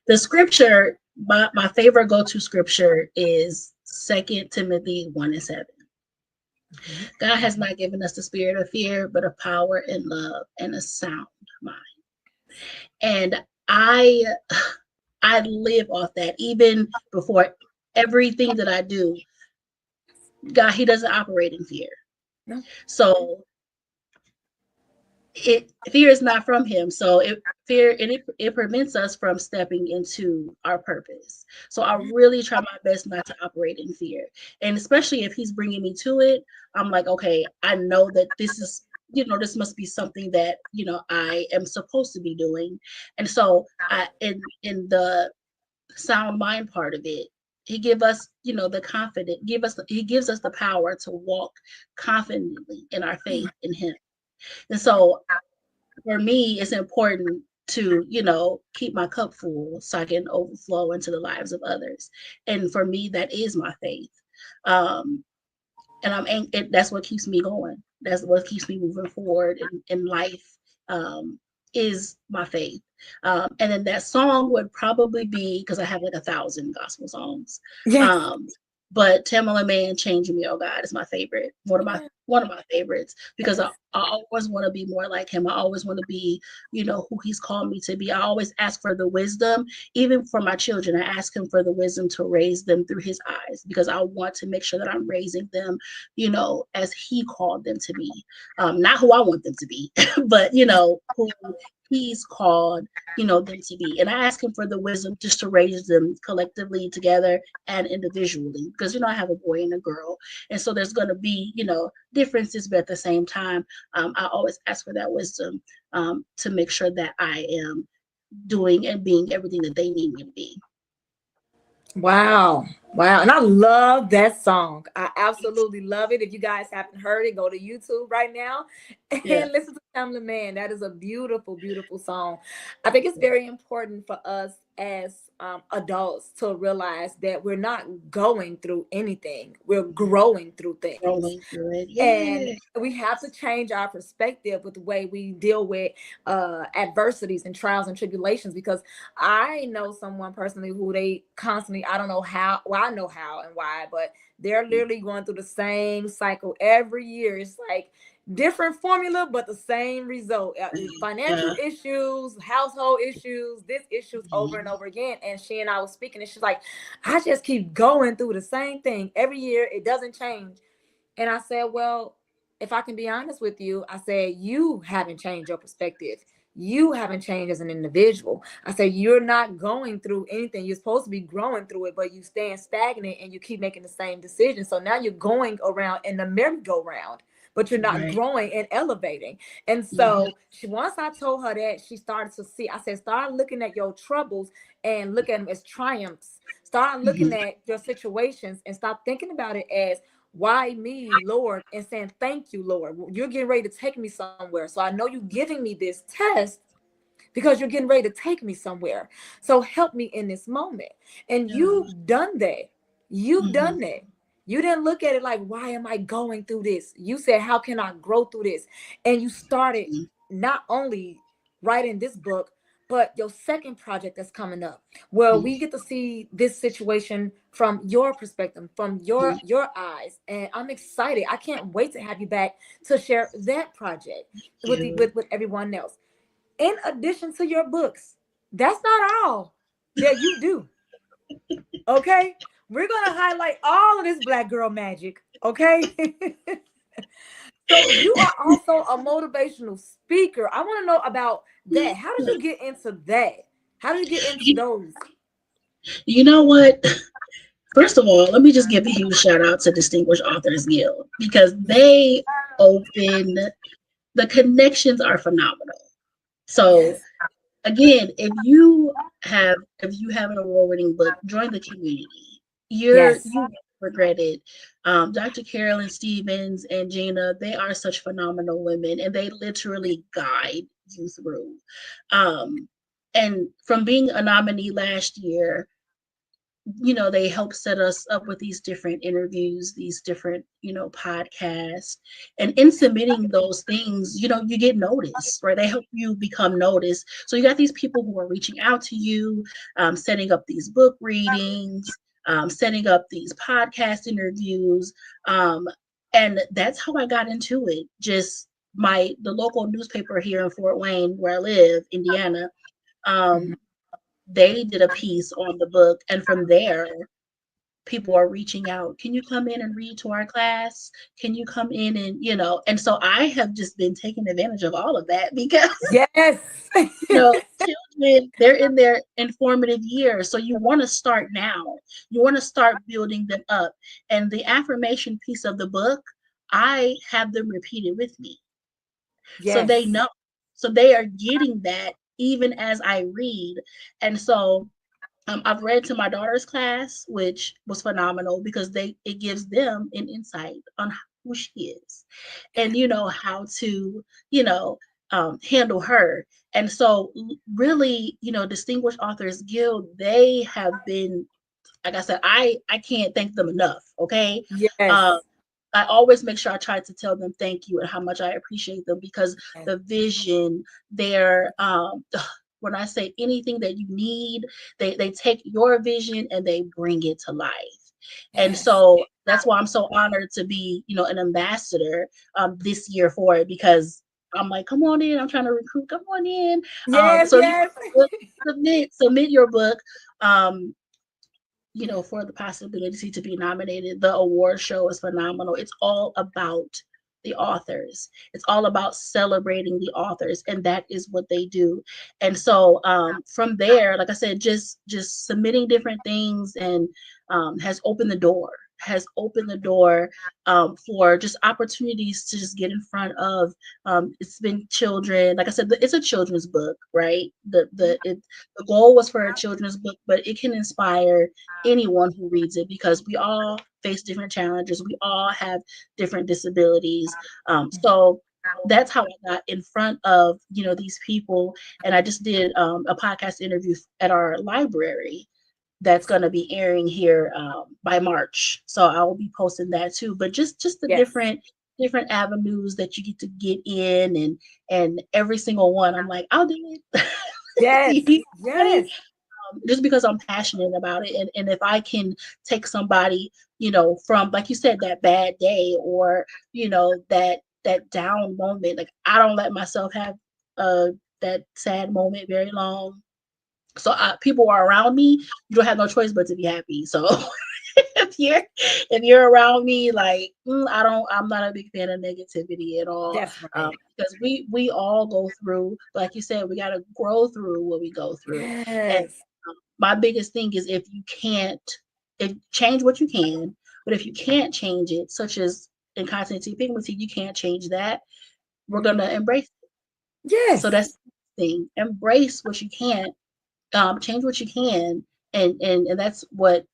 the scripture, my favorite go-to scripture is Second Timothy 1:7. Mhm. God has not given us the spirit of fear, but of power and love and a sound mind. And I I live off that even before everything that I do. God, He doesn't operate in fear. No. So fear is not from Him. So it prevents us from stepping into our purpose. So I really try my best not to operate in fear. And especially if He's bringing me to it, I'm like, okay, I know that this is, this must be something that, I am supposed to be doing. And so in the sound mind part of it, he give us, the confident, he gives us the power to walk confidently in our faith in him. And so for me, it's important to, keep my cup full so I can overflow into the lives of others. And for me, that is my faith. Um, and that's what keeps me going. That's what keeps me moving forward in life. Is my faith. And then that song would probably be, because I have like 1,000 gospel songs. Yes. Um, but Tamala Man, Changing Me, Oh God, is my favorite. One of my favorites, because I, Yes. I always want to be more like him. I always want to be, who he's called me to be. I always ask for the wisdom, even for my children. I ask him for the wisdom to raise them through his eyes, because I want to make sure that I'm raising them, as he called them to be. Not who I want them to be, but, who he's called, them to be. And I ask him for the wisdom just to raise them collectively together and individually, because, I have a boy and a girl. And so there's going to be, differences, but at the same time, I always ask for that wisdom, to make sure that I am doing and being everything that they need me to be. Wow. Wow. And I love that song. I absolutely love it. If you guys haven't heard it, go to YouTube right now Yeah. and listen to Family Man. That is a beautiful, beautiful song. I think it's very important for us as adults to realize that we're not going through anything, we're growing through things. Growing through it. And Yeah. we have to change our perspective with the way we deal with adversities and trials and tribulations, because I know someone personally who they constantly, I don't know how, well, I know how and why, but they're literally going through the same cycle every year. It's like different formula, but the same result. Financial Yeah. issues, household issues, this issues over and Mhm. over again. And she and I was speaking, and she's like, I just keep going through the same thing every year. It doesn't change. And I said, well, if I can be honest with you, I said, you haven't changed your perspective. You haven't changed as an individual. I said, you're not going through anything. You're supposed to be growing through it, but you stand stagnant and you keep making the same decision. So now you're going around in the merry-go-round, but you're not Right. growing and elevating. And Mhm. so once I told her that, she started to see, I said, start looking at your troubles and look at them as triumphs. Start looking Mhm. at your situations and stop thinking about it as, why me, Lord, and saying, thank you, Lord. You're getting ready to take me somewhere. So I know you're giving me this test because you're getting ready to take me somewhere. So help me in this moment. And Yeah. you've done that. You've Mhm. done that. You didn't look at it like, why am I going through this? You said, how can I grow through this? And you started not only writing this book, but your second project that's coming up, where we get to see this situation from your perspective, from your eyes. And I'm excited. I can't wait to have you back to share that project with with everyone else. In addition to your books, that's not all that you do. Okay, we're gonna highlight all of this black girl magic. Okay. So you are also a motivational speaker. I want to know about that. How did you get into that? How did you get into You, those? you know what? First of all, let me just give a huge shout out to Distinguished Authors Guild because they open the connections are phenomenal. So Yes. again, if you have an award-winning book, join the community. Yes. You won't regret it. Dr. Carolyn Stevens and Gina, they are such phenomenal women, and they literally guide you through. Um, and from being a nominee last year, they help set us up with these different interviews, these different, podcasts. And in submitting those things, you get noticed, right? They help you become noticed. So you got these people who are reaching out to you, setting up these book readings, setting up these podcast interviews. And that's how I got into it. Just the local newspaper here in Fort Wayne, where I live, Indiana. Mhm. Um, they did a piece on the book, and from there people are reaching out, can you come in and read to our class, can you come in and and so I have just been taking advantage of all of that because Yes. children, they're in their informative years, so you want to start now, you want to start building them up. And the affirmation piece of the book, I have them repeat it with me, so they Yes. know, so they are getting that even as I read. And so I've read to my daughter's class, which was phenomenal because it gives them an insight on who she is, and how to handle her. And so really, Distinguished Authors Guild, they have been, like I said, I can't thank them enough. Okay, uh, Yes. I always make sure I try to tell them thank you and how much I appreciate them because Yes. the vision, their when I say anything that you need, they take your vision and they bring it to life. And Yes. so that's why I'm so honored to be, an ambassador this year for it, because I'm like, come on in. I'm trying to recruit. Come on in. Yes. So Yes. submit your book. Um, for the possibility to be nominated. The award show is phenomenal. It's all about the authors. It's all about celebrating the authors, and that is what they do. And so from there, like I said, just submitting different things and has opened the door. Has opened the door for just opportunities to just get in front of. It's been children. Like I said, it's a children's book, right? The goal was for a children's book, but it can inspire anyone who reads it because we all face different challenges. We all have different disabilities. So that's how I got in front of these people. And I just did a podcast interview at our library that's going to be airing here by March. So I will be posting that too. But just the Yes. different avenues that you get in, and every single one, I'm like, I'll do it. Yes. You need somebody, Yes. just because I'm passionate about it. And if I can take somebody, from, like you said, that bad day, or, that down moment, like I don't let myself have that sad moment very long. So people are around me, you don't have no choice but to be happy. So if you're around me, like I'm not a big fan of negativity at all, That's right. because we all go through, like you said, we got to grow through what we go through. And Yes. my biggest thing is, if you can't, if change what you can, but if you can't change it, such as incontinency pigmenty, you can't change that. We're Mhm. gonna embrace it. So Yes. that's the thing. Embrace what you can't, change what you can. And that's what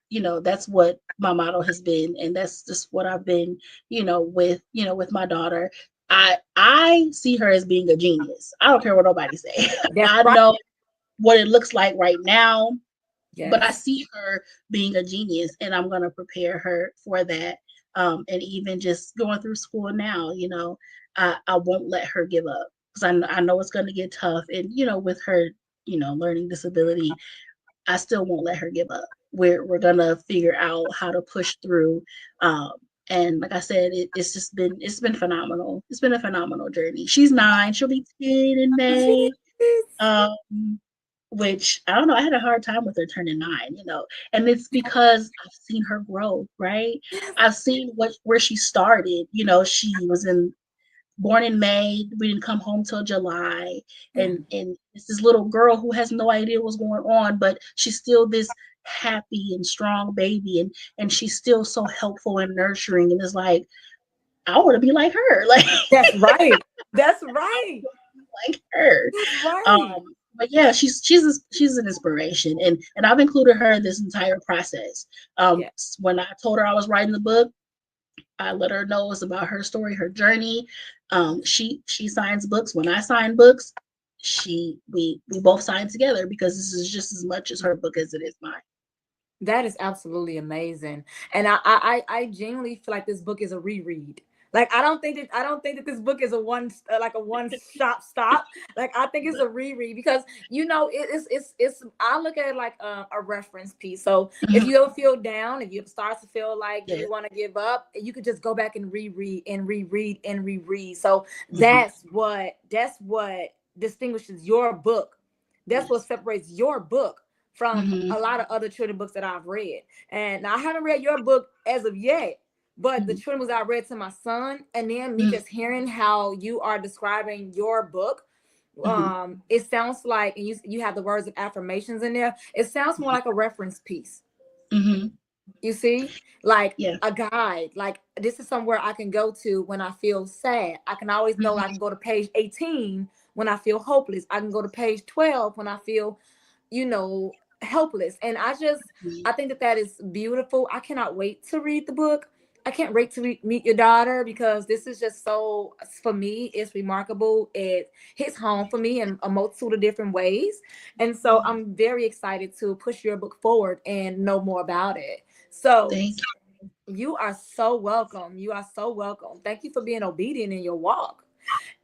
my motto has been, and that's just what I've been, with my daughter. I see her as being a genius. I don't care what nobody say. That's I right. know what it looks like right now, but I Yes. see her being a genius, and I'm going to prepare her for that. and even just going through school now, I won't let her give up because I know it's going to get tough. And, with her, learning disability, I still won't let her give up. We're gonna figure out how to push through. Um, and like I said, it's been phenomenal. It's been a phenomenal journey. She's 9. She'll be 10 in May. Yes. Um, which I don't know. I had a hard time with her turning 9. And it's because I've seen her grow. Right. I've seen where she started. She was born in May. We didn't come home till July, and it's this little girl who has no idea what's going on, but she's still this happy and strong baby, and she's still so helpful and nurturing, and it's like I want to be like her, like That's right. That's right. like her. That's right. Um, but yeah, she's an inspiration, and I've included her in this entire process. Yeah. When I told her I was writing the book, I let her know it's about her story, her journey. She signs books. When I sign books, we both sign together because this is just as much as her book as it is mine. That is absolutely amazing, and I genuinely feel like this book is a reread. Like I don't think that this book is a like a one shop stop. Like I think it's a reread because it's I look at it like a reference piece. So if Mhm. you ever feel down, if you start to feel like Yeah. you want to give up, you could just go back and reread and reread and reread. So Mhm. that's what distinguishes your book. That's what Yes. separates your book from Mhm. a lot of other children books that I've read. And now I haven't read your book as of yet, but the Mhm. children books I read to my son, and then me Mhm. just hearing how you are describing your book, Mhm. it sounds like, and you have the words of affirmations in there. It sounds more like a reference piece. Mhm. You see, like Yeah. a guide. Like this is somewhere I can go to when I feel sad. I can always know I Mhm. can go to page 18 when I feel hopeless. I can go to page 12 when I feel helpless. And I think that is beautiful. I cannot wait to read the book. I can't wait to meet your daughter because this is just so, for me, it's remarkable. It hits home for me in a multitude of different ways. And so Mhm. I'm very excited to push your book forward and know more about it. So Thank you. you are so welcome. You are so welcome. Thank you for being obedient in your walk.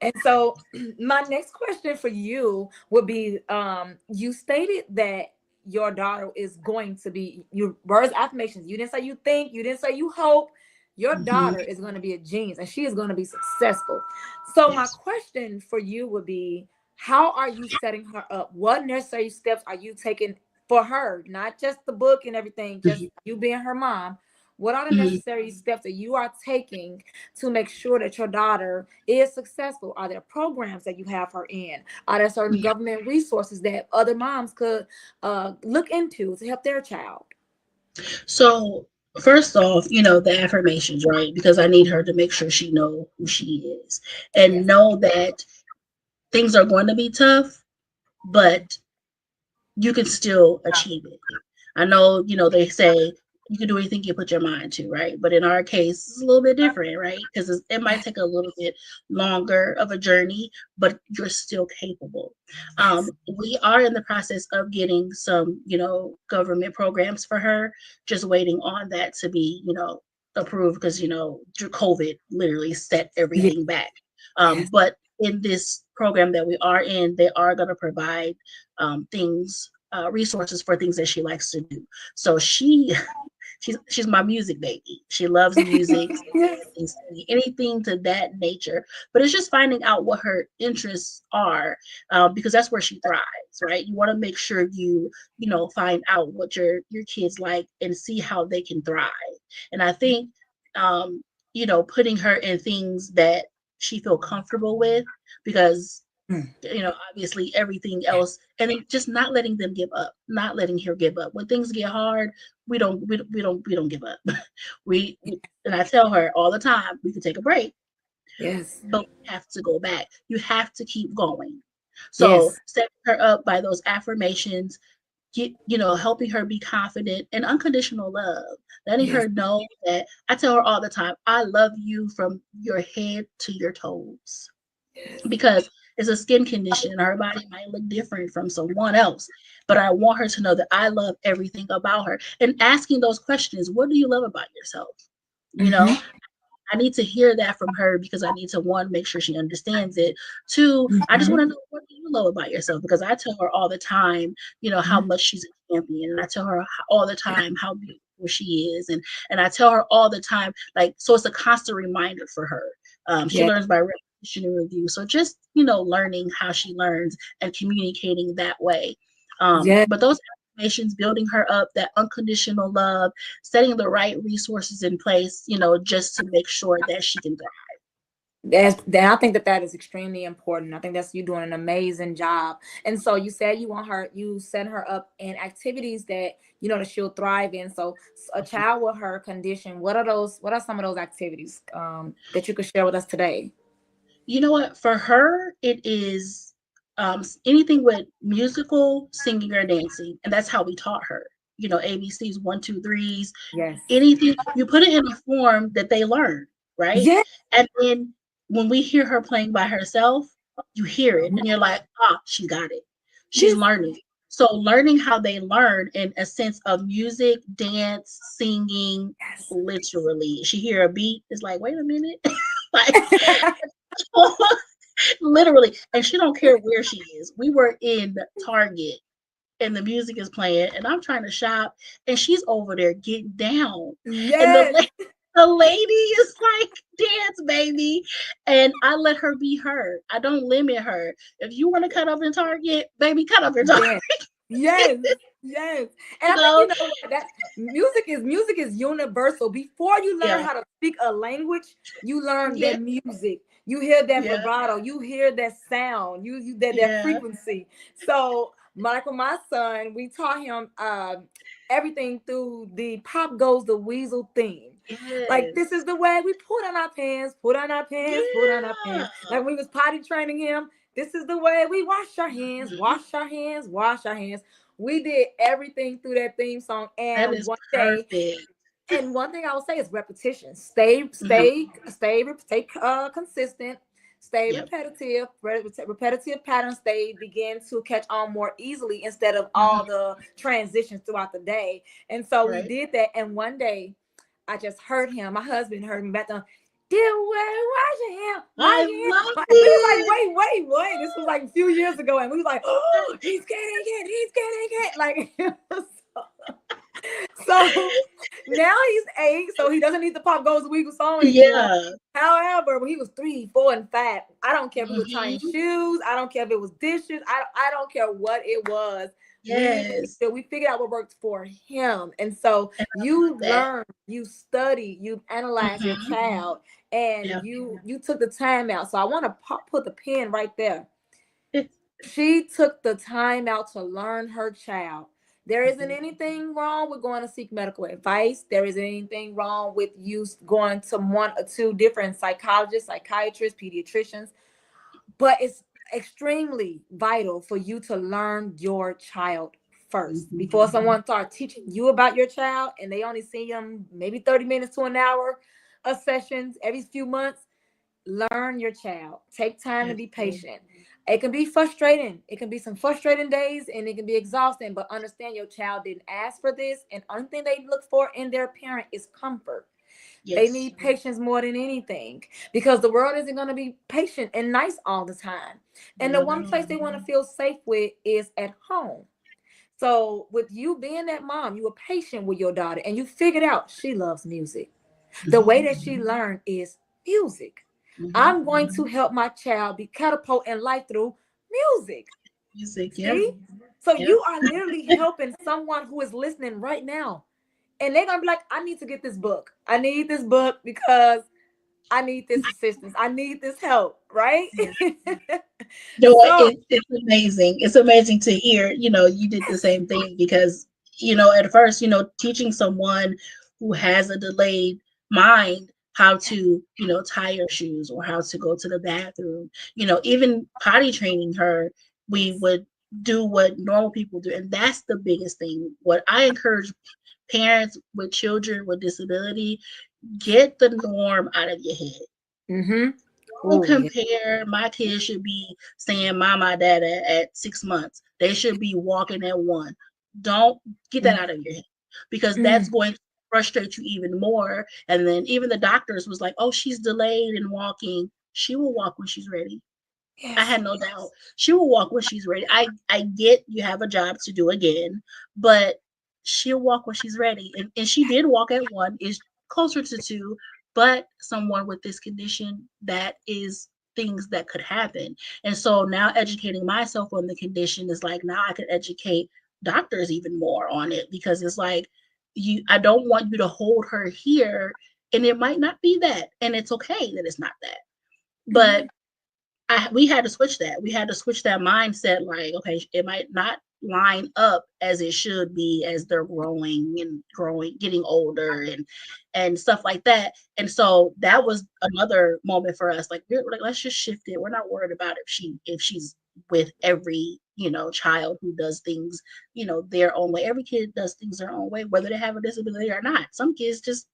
And so my next question for you would be, you stated that your daughter is going to be, your words affirmations. You didn't say you think, you didn't say you hope. Your Mhm. daughter is going to be a genius and she is going to be successful. So my Yes. question for you would be, how are you setting her up? What necessary steps are you taking for her? Not just the book and everything, just Mhm. you being her mom. What are the Mhm. necessary steps that you are taking to make sure that your daughter is successful? Are there programs that you have her in? Are there certain Yeah. government resources that other moms could look into to help their child? So first off, the affirmations, right? Because I need her to make sure she know who she is and Yes. know that things are going to be tough, but you can still achieve it. I know, they say you can do anything you put your mind to, right? But in our case, it's a little bit different, right? Because it might take a little bit longer of a journey, but you're still capable. Yes. We are in the process of getting some, government programs for her, just waiting on that to be, approved because, COVID literally set Yes. everything back. Yes. But in this program that we are in, they are going to provide things, resources for things that she likes to do. So she's my music baby. She loves music, Yes. anything to that nature. But it's just finding out what her interests are, because that's where she thrives, right? You want to make sure find out what your kids like and see how they can thrive. And I think, um, putting her in things that she feel comfortable with, because Mm. obviously everything else, and then just not letting them give up, not letting her give up. When things get hard, we don't give up. And I tell her all the time, we can take a break, Yes. but we have to go back. You have to keep going. So Yes. setting her up by those affirmations, helping her be confident and unconditional love, letting Yes. her know that I tell her all the time, I love you from your head to your toes, Yes. because it's a skin condition and her body might look different from someone else. But I want her to know that I love everything about her. And asking those questions, what do you love about yourself? You know, Mm-hmm. I need to hear that from her because I need to, one, make sure she understands it. Two, I just want to Mm-hmm. know, what do you love about yourself? Because I tell her all the time, how much she's a champion, and I tell her all the time how beautiful she is, and I tell her all the time, like, so it's a constant reminder for her. She Yeah. learns by repetition and review, so just learning how she learns and communicating that way. Yeah. But those affirmations, building her up, that unconditional love, setting the right resources in place, just to make sure that she can thrive. I think that is extremely important. I think that's you doing an amazing job. And so you said you set her up in activities that that she'll thrive in. So a child with her condition, what are those? What are some of those activities that you could share with us today? You know what? For her, it is anything with musical, singing, or dancing, and that's how we taught her. ABCs, one, two, threes, Yes. anything. You put it in a form that they learn, right? Yes. And then when we hear her playing by herself, you hear it, and you're like, she got it. She's Yes. learning. So learning how they learn in a sense of music, dance, singing, Yes. literally. She hear a beat, it's like, wait a minute, like. Literally, and she don't care where she is. We were in Target and the music is playing and I'm trying to shop and she's over there getting down. And the Yes. the lady is like, dance, baby. And I let her be her. I don't limit her. If you want to cut up in Target, baby, cut up in Target. Yes. Yes. Yes. And you I think know? what, that music is universal. Before you learn Yeah, how to speak a language, you learn yeah, that music. You hear that yeah, vibrato, you hear that sound, you that yeah. frequency. So Michael, my son, we taught him everything through the Pop Goes the Weasel theme. Like this is Yes. the way we put on our pants, put on our pants, put on our Yeah. pants. Like we was potty training him. This is the way we wash our hands, Mhm. wash our hands, wash our hands. We did everything through that theme song. That And is one day, perfect. and one thing I would say is repetition. Stay, Mhm. stay, stay, stay consistent. Stay Yep. repetitive. Repetitive patterns. They begin to catch on more easily instead of all Mhm. the transitions throughout the day. And so we Right. did that. And one day, I just heard him. My husband heard me back there. Dear way, wash your hand, I wash your hand. love And we was like, it. wait. This was like a few years ago, and we was like, oh, he's getting it. Like, so now he's 8, so he doesn't need the Pop Goes the Weasel song anymore. Yeah. However, when he was 3, 4, and 5, I don't care if we were tying Mhm. shoes. I don't care if it was dishes. I don't care what it was. Yes. We figured out what worked for him. And so And I love you that. learn, you study, you analyze your Mhm. child, and Yeah. you took the time out. So I want to put the pin right there. It's She took the time out to learn her child. There isn't mhm. anything wrong with going to seek medical advice. There isn't anything wrong with you going to one or two different psychologists, psychiatrists, pediatricians, but it's extremely vital for you to learn your child first before Mhm. someone starts teaching you about your child and they only see them maybe 30 minutes to an hour of sessions every few months. Learn your child. Take time to be Absolutely. patient. It can be frustrating. It can be some frustrating days and it can be exhausting, but understand your child didn't ask for this. And only thing they look for in their parent is comfort. They Yes. need patience more than anything because the world isn't going to be patient and nice all the time. And the Not at one place all. they want to feel safe with is at home. So, with you being that mom, you were patient with your daughter and you figured out she loves music. The Mhm. way that she learned is music. Mhm. I'm going to help my child be catapult in life through music. Music. Yep. See? So Yep. you are literally helping someone who is listening right now. And they're gonna be like, I need to get this book. I need this book because I need this assistance. I need this help, right? Yeah. So It's amazing. It's amazing to hear, you did the same thing because, at first, teaching someone who has a delayed mind how to, tie her shoes or how to go to the bathroom, even potty training her, we yes. would do what normal people do. And that's the biggest thing. What I encourage parents with children with disability, get the norm out of your head. Mm-hmm. Don't Oh yeah. compare. My kids should be saying mama, dada at 6 months. They should be walking at one. Don't get that out of your head because that's Mm-hmm. going. frustrate you even more. And then even the doctors was like, oh, she's delayed in walking. She will walk when she's ready. I Yes. had no doubt. She will walk when she's ready. I get you have a job to do again, but she'll walk when she's ready. And she did walk at one, is closer to two, but someone with this condition, that is things that could happen. And so now educating myself on the condition is like, now I can educate doctors even more on it, because it's like, I don't want you to hold her here, and it might not be that, and it's okay that it's not that. But Mhm. we had to switch that. We had to switch that mindset. Like, okay, it might not line up as it should be as they're growing, getting older, and stuff like that. And so that was another moment for us. Like, we're like, let's just shift it. We're not worried about if she's with every child who does things their own way. Every kid does things their own way, whether they have a disability or not. Some kids just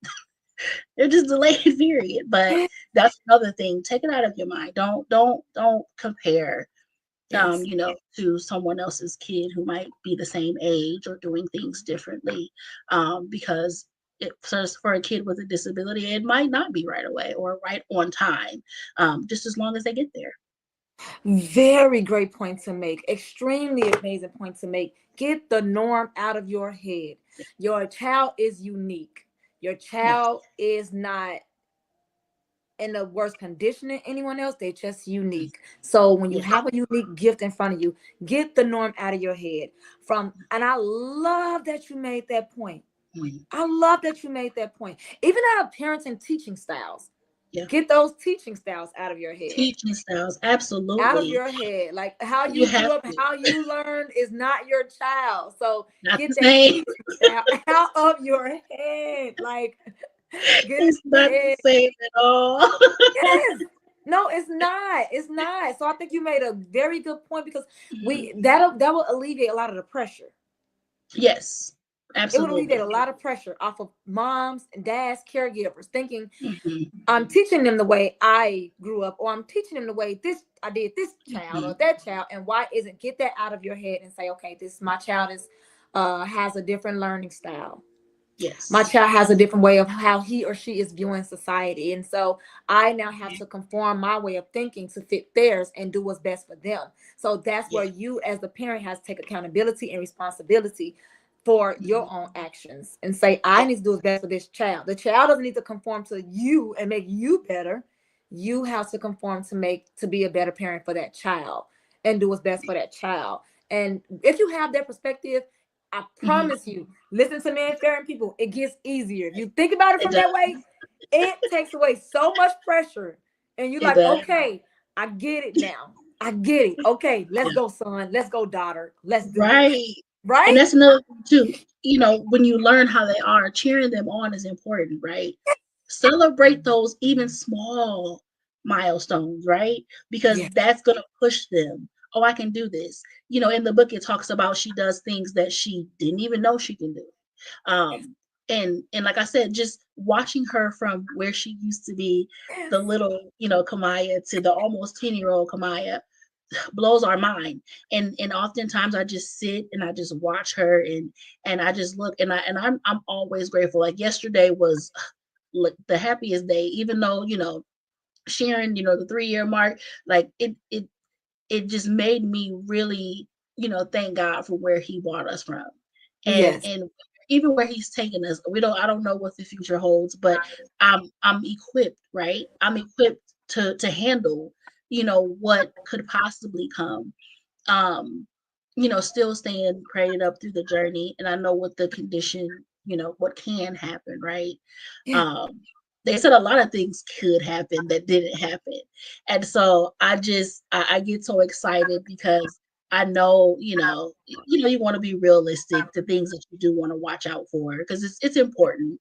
they're just delayed, period. But that's another thing. Take it out of your mind. Don't compare Yes. to someone else's kid who might be the same age or doing things differently. Because for a kid with a disability, it might not be right away or right on time. Just as long as they get there. Very great point to make. Extremely amazing point to make. Get the norm out of your head. Your child is unique. Your Yes. child is not in the worst condition than anyone else. They're just Yes. unique. So when you Yes. have a unique gift in front of you, get the norm out of your head. And I love that you made that point. Mm. I love that you made that point. Even our parenting teaching styles. Yeah. Get those teaching styles out of your head. Teaching styles. Out of Absolutely. your head. Like how You you have grew up, to. how you learned is not your child. So Not the get that same. teaching style out of your head. Like get it It's in not your the head. same at all. Yes. No, it's not. It's not. So I think you made a very good point because Mhm. that will alleviate a lot of the pressure. Yes, It would alleviate absolutely. a lot of pressure off of moms and dads, caregivers, thinking Mhm, I'm teaching them the way I grew up, or I'm teaching them the way this I did this child or mhm. that child. And why isn't get that out of your head and say, okay, this my child is has a different learning style. My Yes. child has a different way of how he or she is viewing society. And so I now have to conform my way of thinking to fit theirs and do what's best for them. So that's Yeah. where you as the parent has to take accountability and responsibility for your Mhm. own actions and say, I Yeah. need to do what's best for this child. The child doesn't need to conform to you and make you better. You have to conform to be a better parent for that child and do what's best for that child. And if you have that perspective, I Mhm. promise you, listen to me and Farren people, it gets easier. If you think about it It from does. that way, it takes away so much pressure. And you're It like, does. okay, I get it now. I get it. Okay, let's Yeah. go, son. Let's go, daughter. Let's do this. Right. And Right? that's another thing too. When you learn how they are, cheering them on is important, right? Celebrate those even small milestones, right? Because Yes. that's going to push them. Oh, I can do this. In the book, it talks about she does things that she didn't even know she can do. Yes. And like I said, just watching her from where she used to be the Yes. little, Kamaya to the almost 10-year-old Kamaya blows our mind. And oftentimes I just sit and I just watch her, and I just look, and I'm always grateful. Like yesterday was like the happiest day, even though, sharing, the 3-year mark, like it just made me really, thank God for where he brought us from. Yes. And even where he's taken us, I don't know what the future holds, but I'm equipped, right? I'm equipped to handle, what could possibly come. Um, still staying prayed up through the journey, and I know what the condition, what can happen, right? Yes. Um, they said a lot of things could happen that didn't happen. And so I get so excited because I know, you want to be realistic, the things that you do want to watch out for, because it's important.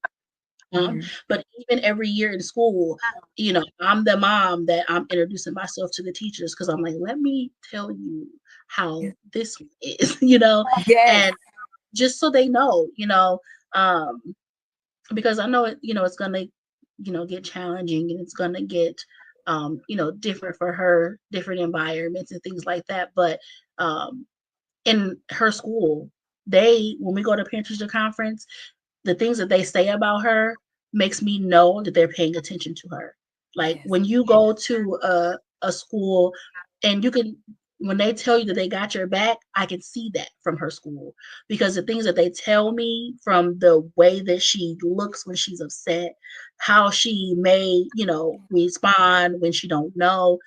Mhm. But even every year in school, I'm the mom that I'm introducing myself to the teachers, because I'm like, let me tell you how this one is, Yes. and just so they know, um, because I know it's gonna, get challenging, and it's gonna get, different for her, different environments and things like that. But in her school, when we go to parent teacher conference, the things that they say about her makes me know that they're paying attention to her. Like Yes. when you go to a school and you can, when they tell you that they got your back, I can see that from her school because the things that they tell me from the way that she looks when she's upset, how she may, respond when she don't know,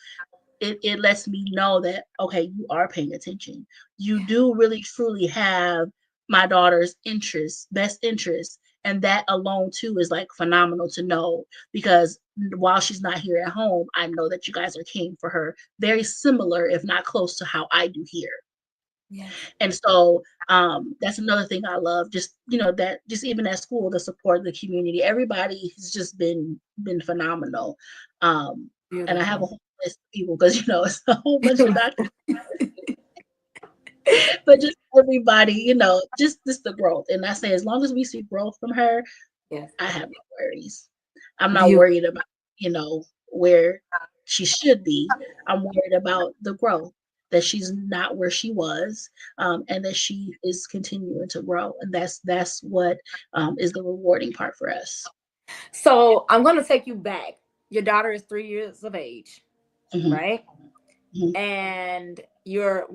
it lets me know that okay, you are paying attention. You do really truly have my daughter's interest, best interest, and that alone too is like phenomenal to know because while she's not here at home, I know that you guys are caring for her very similar, if not close to how I do here. Yes. And so that's another thing I love. Just that just even at school, the support of the community, everybody has just been phenomenal. Um, and I have a Beautiful. whole list of people because it's a whole bunch of doctors, but just everybody, just the growth. And I say as long as we see growth from her, Yes. I have no worries. I'm not Beautiful. worried about, where she should be. I'm worried about the growth, that she's not where she was, and that she is continuing to grow. And that's what is the rewarding part for us. So I'm going to take you back. Your daughter is 3 years of age, Hmm. right? Hmm. And you're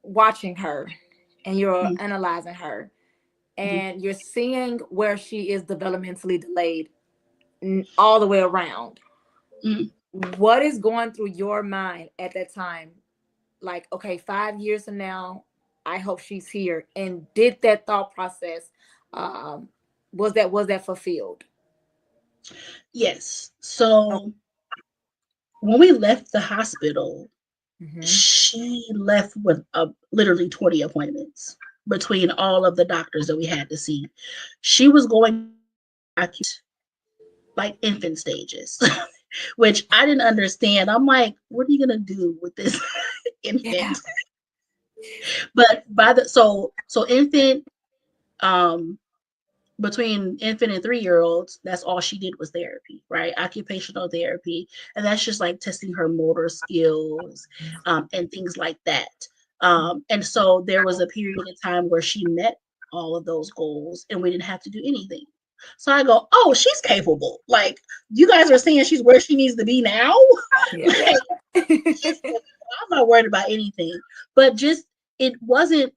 watching her and you're Hmm. analyzing her Hmm. and you're seeing where she is developmentally delayed all the way around. Hmm. What is going through your mind at that time? Like, okay, 5 years from now, I hope she's here. And did that thought process, um, was that fulfilled? Yes. Oh, So when we left the hospital, mm-hmm. she left with literally 20 appointments between all of the doctors that we had to see. She was going like infant stages, which I didn't understand. I'm like, what are you gonna do with this Yeah. infant? But by the so infant, um between infant and 3 year olds, that's all she did was therapy, right? Occupational therapy. And that's just like testing her motor skills, and things like that. And so there was a period of time where she met all of those goals and we didn't have to do anything. So I go, oh, she's capable. Like, you guys are saying she's where she needs to be now? Yeah. Like, I'm not worried about anything. But just, it wasn't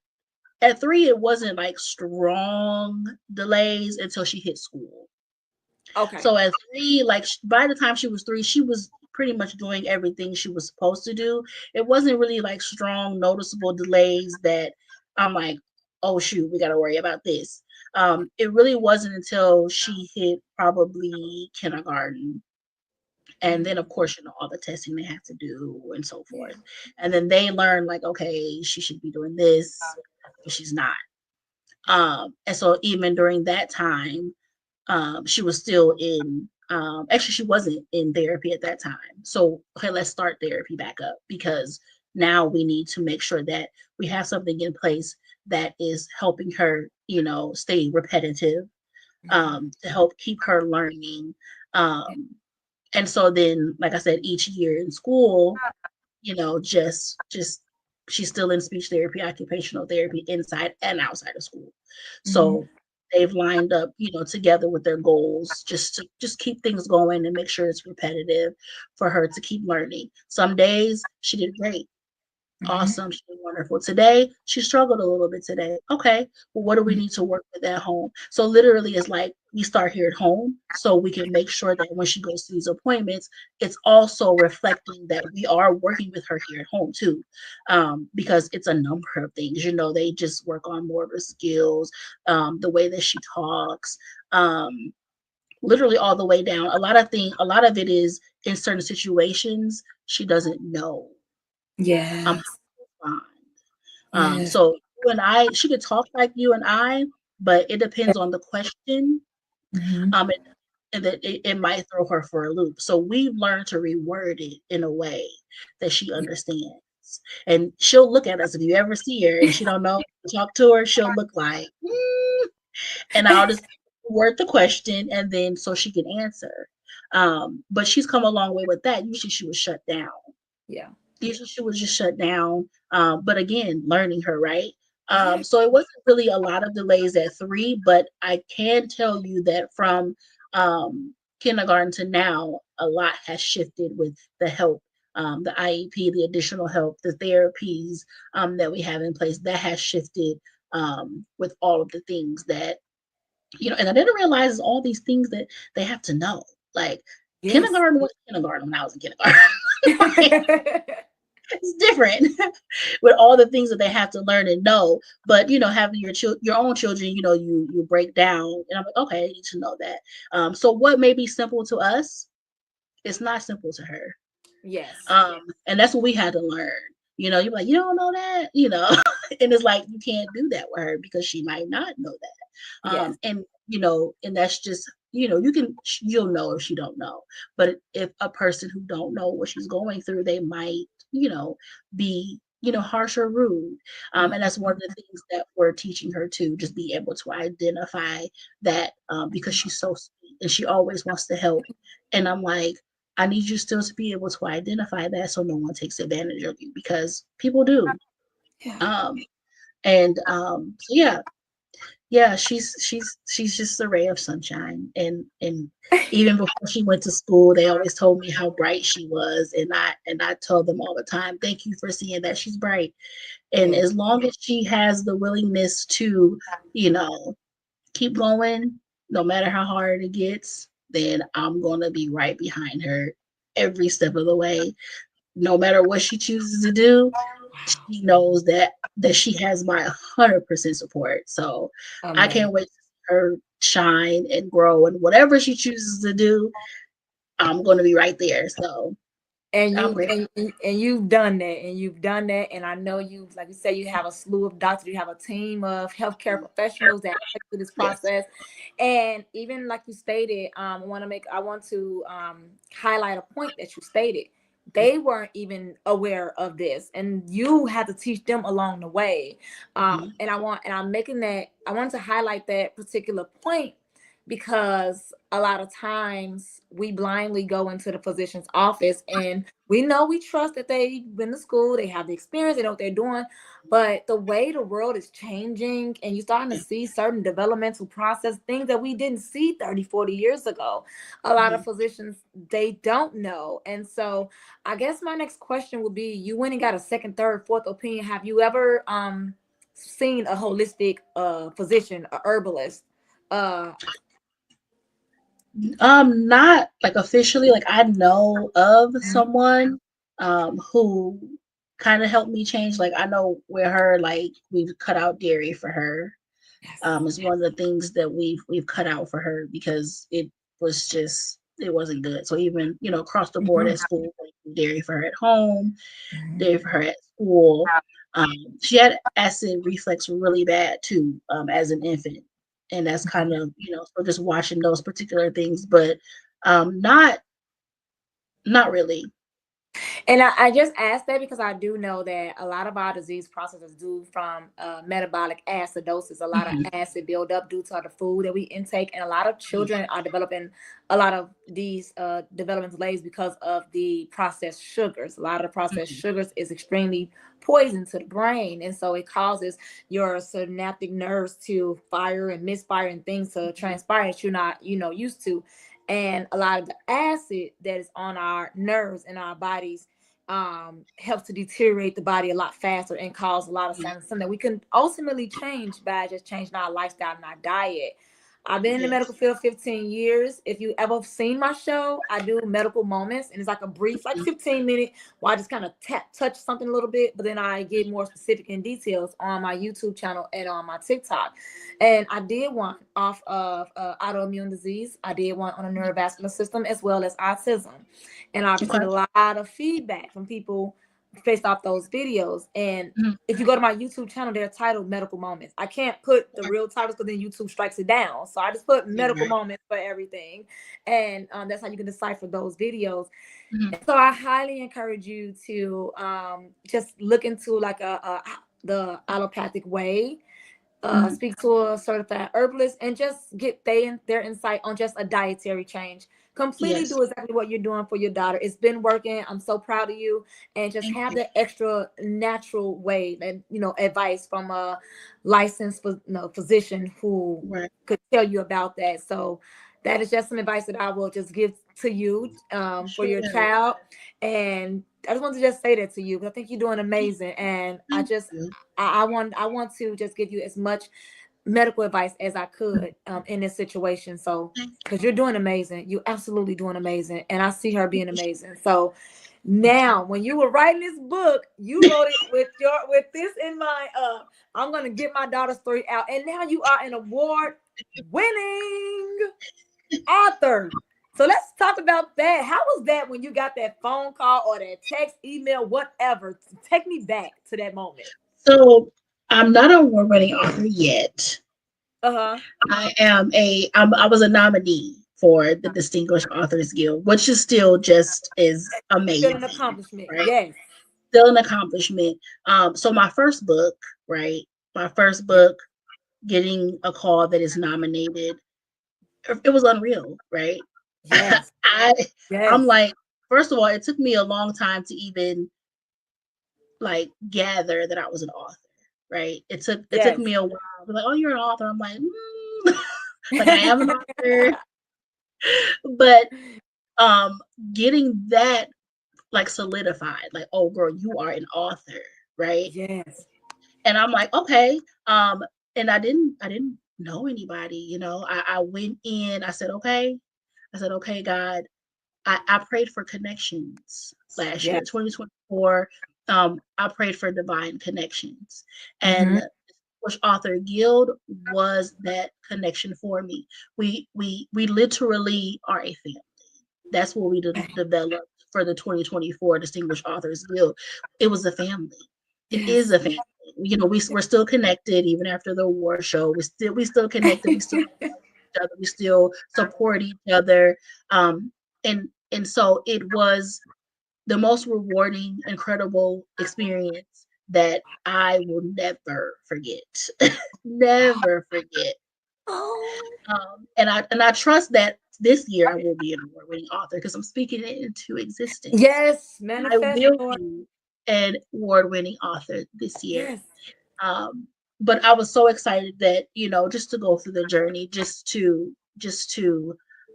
at 3, it wasn't like strong delays until she hit school. Okay. So at 3, like by the time she was 3, she was pretty much doing everything she was supposed to do. It wasn't really like strong, noticeable delays that I'm like, oh shoot, we got to worry about this. It really wasn't until she hit probably kindergarten. And then, of course, all the testing they have to do and so Yeah. forth. And then they learn, like, okay, she should be doing this, but she's not. And so even during that time, she was still in, actually, she wasn't in therapy at that time. So, okay, let's start therapy back up because now we need to make sure that we have something in place that is helping her, stay repetitive, Mhm. to help keep her learning. And so then, like I said, each year in school, just she's still in speech therapy, occupational therapy inside and outside of school. Mhm. So they've lined up, together with their goals just to just keep things going and make sure it's repetitive for her to keep learning. Some days she did great. Mhm. Awesome. She did wonderful. Today, she struggled a little bit today. Okay. Well, what do we Mhm. need to work with at home? So literally it's like we start here at home so we can make sure that when she goes to these appointments, it's also reflecting that we are working with her here at home too. Because it's a number of things. They just work on motor skills, the way that she talks, literally all the way down. A lot of it is in certain situations, she doesn't know how to Yes. respond. Yes. So you and I, she could talk like you and I, but it depends on the question. Mhm. Um, and that it might throw her for a loop. So we've learned to reword it in a way that she understands. And she'll look at us if you ever see her and she don't know talk to her, she'll look like, and I'll just word the question and then so she can answer. But she's come a long way with that. Usually she was shut down. Yeah. Usually she was just shut down. But again, learning her, right? Yeah. So it wasn't really a lot of delays at 3, but I can tell you that from kindergarten to now, a lot has shifted with the help, the IEP, the additional help, the therapies that we have in place. That has shifted with all of the things that, and I didn't realize all these things that they have to know. Like Yes. kindergarten was kindergarten when I was in kindergarten. Like, it's different with all the things that they have to learn and know. But having your own children, you break down, and I'm like, okay, I need to know that. So what may be simple to us, it's not simple to her. Yes. And that's what we had to learn. You're like, you don't know that, and it's like you can't do that with her because she might not know that. Yes. And that's just, you'll know if she don't know. But if a person who don't know what she's going through, they might, be, harsh or rude. And that's one of the things that we're teaching her to just be able to identify that, because she's so sweet and she always wants to help. And I'm like, I need you still to be able to identify that so no one takes advantage of you because people do. Yeah. Um, so yeah, she's just a ray of sunshine. And even before she went to school, they always told me how bright she was, and I told them all the time, thank you for seeing that she's bright. And Yeah. as long as she has the willingness to, you know, keep going, no matter how hard it gets, then I'm gonna be right behind her every step of the way. No matter what she chooses to do, Wow. she knows that she has my 100% support. So I Amazing. can't wait to see her shine and grow, and whatever she chooses to do, I'm gonna be right there. So And I'm you grateful. and you've done that, and you've done that, and I know you, like you said, you have a slew of doctors, you have a team of healthcare professionals that help you through this Yes. process, and even like you stated, I want to highlight a point that you stated. They weren't even aware of this, and you had to teach them along the way. Mhm. And I'm making that. I wanted to highlight that particular point because a lot of times we blindly go into the physician's office and we know, we trust that they've been to school, they have the experience, they know what they're doing. But the way the world is changing and you're starting to Yeah. see certain developmental process, things that we didn't see 30, 40 years ago, a lot of Mhm. physicians, they don't know. And so I guess my next question would be, you went and got a second, third, fourth opinion. Have you ever seen a holistic physician, a herbalist? uh Not like officially, like I know of Mhm. someone who kind of helped me change. Like I know with her, like we've cut out dairy for her. Yes. Is one of the things that we've cut out for her because it wasn't good. So even across the board Mhm. at school, like dairy for her at home, dairy Mhm. for her at school. She had acid reflux really bad too, as an infant, and that's kind of so just watching those particular things, but not really. And I just asked that because I do know that a lot of our disease processes do from metabolic acidosis, a lot of Mhm, acid buildup due to the food that we intake, and a lot of children are developing a lot of these development delays because of the processed sugars. A lot of the processed mhm, sugars is extremely poison to the brain, and so it causes your synaptic nerves to fire and misfire and things to mhm, transpire that you're not used to. And a lot of the acid that is on our nerves and our bodies helps to deteriorate the body a lot faster and cause a lot of mhm. something that we can ultimately change by just changing our lifestyle and our diet. I've been in the medical Yes. field 15 years. If you ever seen my show, I do medical moments, and it's like a brief, like Mhm, 15-minute, where I just kind of touch something a little bit, but then I get more specific in details on my YouTube channel and on my TikTok. And I did one off of autoimmune disease. I did one on the mhm. neurovascular system as well as autism. And I've Okay. received a lot of feedback from people based off those videos. And Mhm, if you go to my YouTube channel, they're titled Medical Moments. I can't put the okay. real titles because then YouTube strikes it down. So I just put Yeah, Medical right. Moments for everything. And that's how you can decipher those videos. Mhm, And so I highly encourage you to just look into like the allopathic way. Mhm. speak to a certified herbalist, and just get their insight on just a dietary change. Completely Yes. do exactly what you're doing for your daughter. It's been working. I'm so proud of you. And just Thank have you. that extra natural way and advice from a licensed physician who Right. could tell you about that. So that is just some advice that I will just give to you for your Sure. child. And I just want to just say that to you because I think you're doing amazing. And I Thank just you. I want to just give you as much medical advice as I could in this situation. So, Thank because you're doing amazing, you absolutely doing amazing, and I see her being you. amazing. So Thank you. now, when you were writing this book, you wrote it with this in mind. I'm gonna get my daughter's story out, and now you are an award winning author. So let's talk about that. How was that when you got that phone call or that text, email, whatever? Take me back to that moment. So I'm not an award-winning author yet. Uh huh. I was a nominee for the Distinguished Authors Guild, which is still just is Still an amazing, accomplishment. right? Yes. Still an accomplishment. So my first book, right? My first book, getting a call that is nominated, it was unreal, right? Yes. I I'm Yes. like, first of all, it took me a long time to even like gather that I was an author, right? It took Yes. me a while. They're like, oh, you're an author. I'm like, like I am an author, but um, getting that like solidified, like, oh, girl, you are an author, right? Yes. And I'm like, okay. And I didn't know anybody, I went in, I said, okay, God, I prayed for connections last Yes. year, 2024. I prayed for divine connections. And Mm-hmm. Bush Author Guild was that connection for me. We literally are a family. That's what we developed for the 2024 Distinguished Authors Guild. It was a family. It is Yes. a family. We're still connected even after the award show. We still connected. We still each other. We still support each other. Um, and so it was the most rewarding, incredible experience that I will never forget. Never forget. Oh. And I trust that this year I will be an award-winning author because I'm speaking it into existence. Yes. I Manifest, will Lord. be an award-winning author this year. Yes. Um, but I was so excited that, just to go through the journey, just to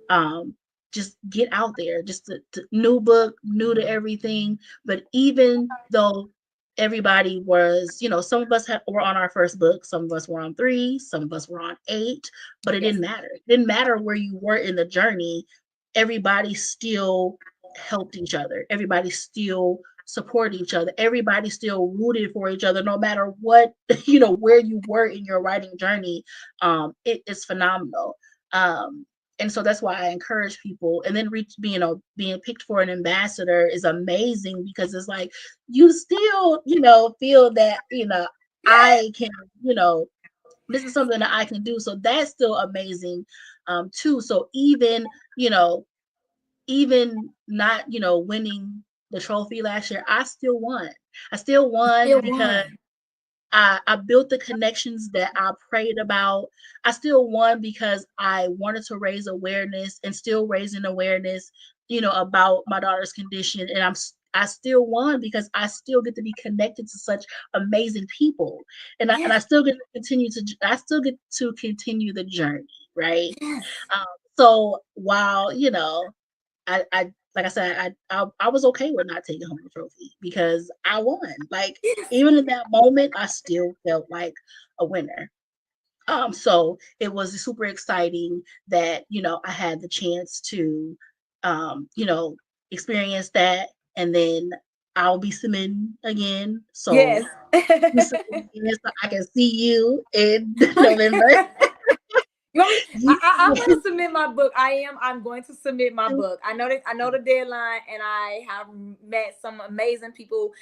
um just get out there, just to new book, new to everything. But even though everybody was, some of us were on our first book, some of us were on three, some of us were on eight, but it Yes. didn't matter. It didn't matter where you were in the journey. Everybody still helped each other. Everybody still support each other. Everybody still rooted for each other, no matter what, where you were in your writing journey. It is phenomenal. Um, and so that's why I encourage people. And then being picked for an ambassador is amazing because it's like you still, feel that, Yes. I can, this is something that I can do. So that's still amazing, too. So even not, winning the trophy last year, I still won. I still won Still because one. I built the connections that I prayed about. I still won because I wanted to raise awareness and still raising awareness, about my daughter's condition. And I still won because I still get to be connected to such amazing people. And I Yes. still get to continue the journey, right? Yes. Um, so while, I like I said, I was okay with not taking home the trophy because I won. Like Yes. even in that moment, I still felt like a winner. So it was super exciting that I had the chance to, experience that, and then I'll be submitting again. So Yes. you submit again so I can see you in November. You want me? You, I'm going to submit my book. I'm going to submit my book. I know that I know the deadline, and I have met some amazing people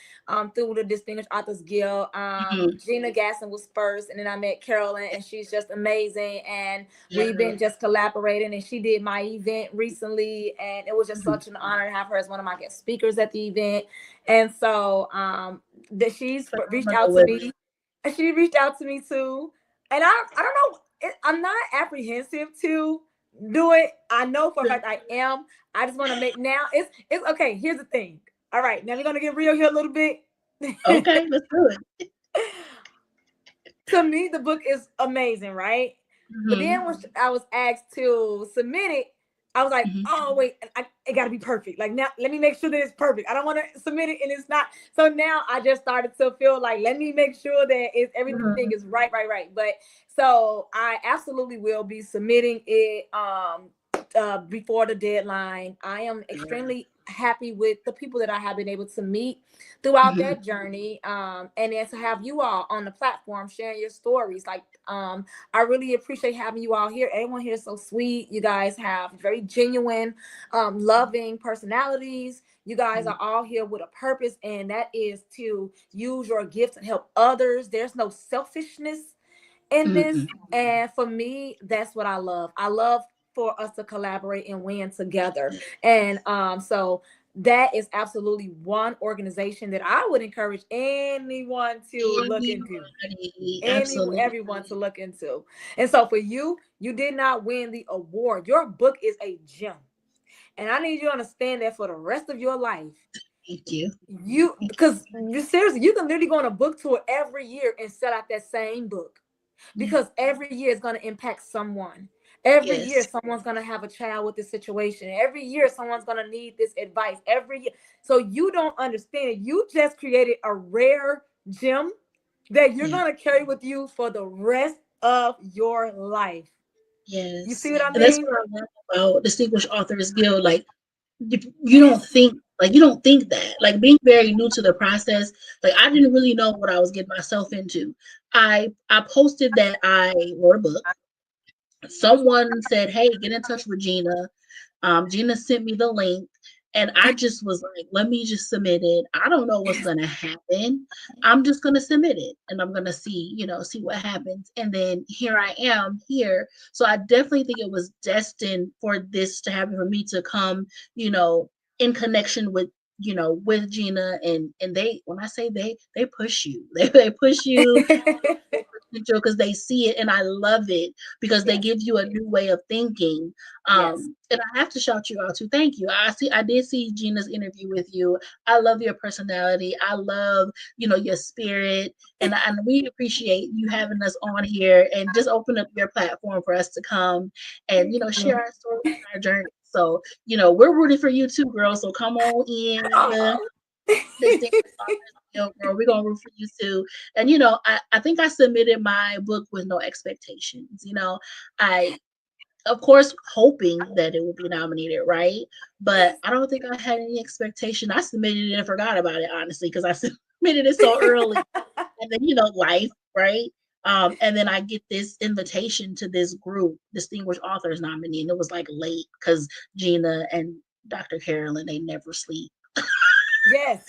through the Distinguished Authors Guild. Mhm. Gina Gasson was first, and then I met Carolyn, and she's just amazing. And we've Yeah. been just collaborating. And she did my event recently, and it was just Mhm. such an honor to have her as one of my guest speakers at the event. And so that she's reached Phenomenal out to women. me. She reached out to me too. And I don't know. I'm not apprehensive to do it. I know for a fact I am. I just want to make now. It's okay. Here's the thing. All right, now we're gonna get real here a little bit. Okay, let's do it. To me, the book is amazing, right? But then Hmm. when I was asked to submit it, I was like, Hmm. oh wait, it got to be perfect. Like now, let me make sure that it's perfect. I don't want to submit it and it's not. So now I just started to feel like, let me make sure that everything Hmm. is right. But so I absolutely will be submitting it before the deadline. I am extremely happy with the people that I have been able to meet throughout Hmm. that journey, and then to have you all on the platform sharing your stories. Like, I really appreciate having you all here. Everyone here is so sweet. You guys have very genuine, loving personalities. You guys are all here with a purpose, and that is to use your gift to help others. There's no selfishness in this. Hmm. And for me, that's what I love. I love for us to collaborate and win together. And so that is absolutely one organization that I would encourage anyone to look into. Anybody, absolutely. Everyone to look into. And so for you, you did not win the award. Your book is a gem. And I need you to understand that for the rest of your life. Thank you. You, Thank because you seriously, you can literally go on a book tour every year and sell out that same book, you. Yeah. because every year is going to impact someone. Every year Yes. someone's going to have a child with this situation. Every year someone's going to need this advice. Every year. So you don't understand it. You just created a rare gem that you're Yeah. going to carry with you for the rest of your life. You Yes. see what I And that's mean? what I love about Distinguished Authors Guild. Like, you don't Yes. think you don't think that, like, being very new to the process, like, I didn't really know what I was getting myself into. I posted that I wrote a book. Someone said, hey, get in touch with Gina. Gina sent me the link, and I just was like, let me just submit it. I don't know what's Yes. gonna happen. I'm just gonna submit it, and I'm gonna see, see what happens. And then here I am here. So I definitely think it was destined for this to happen, for me to come, in connection with Gina, and they, when I say they push you, they push you potential because they see it, and I love it because they Yes. give you a new way of thinking. Yes. And I have to shout you out too. Thank you. I did see Gina's interview with you. I love your personality. I love, your spirit, and we appreciate you having us on here and just open up your platform for us to come and, Thank share you. our stories and our journey. So, we're rooting for you too, girl. So come on in. Oh. Distinguished Authors Guild, girl. We're gonna root for you too. And I think I submitted my book with no expectations. I, of course, hoping that it would be nominated, right? But Yes. I don't think I had any expectation. I submitted it and forgot about it, honestly, because I submitted it so early. And then, life, right? And then I get this invitation to this group, Distinguished Authors nominee, and it was like late because Gina and Dr. Carolyn, they never sleep. Yes.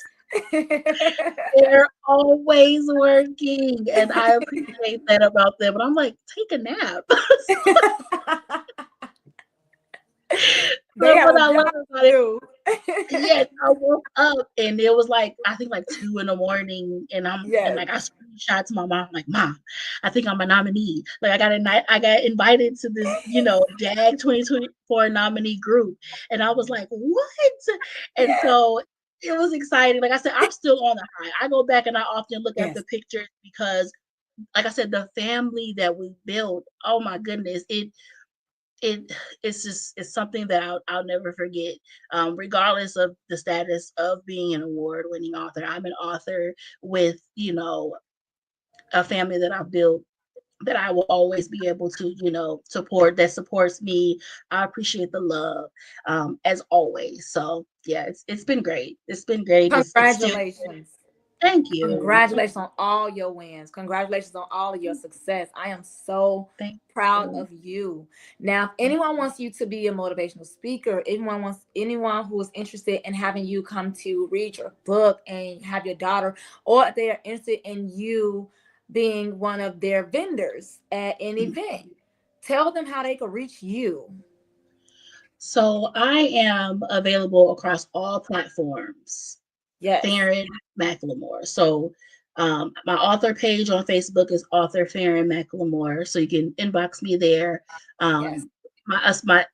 They're always working, and I appreciate that about them. But I'm like, take a nap. They But have what a I job love about it, to do. yes, I woke up and it was like, I think like 2 in the morning, and Yes. like I screenshot to my mom, like, Mom, I think I'm a nominee. Like I got invited to this, D.A.G 2024 nominee group, and I was like, what? And Yes. so it was exciting. Like I said, I'm still on the high. I go back and I often look at the Yes. pictures because, like I said, the family that we built, oh my goodness, it it's something that I'll never forget. Regardless of the status of being an award-winning author, I'm an author with, a family that I've built, that I will always be able to, support, that supports me. I appreciate the love, as always. So yeah, it's been great. It's been great. It's still, Congratulations. thank you. Congratulations on all your wins. Congratulations on all of your success. I am so Thank proud you. of you. Now, if anyone wants you to be a motivational speaker, anyone who is interested in having you come to read your book and have your daughter, or if they are interested in you being one of their vendors at an event, tell them how they can reach you. So I am available across all platforms. Yes. Farren McLemore. So My author page on Facebook is Author Fairren McLemore, so you can inbox me there. Yes. My us my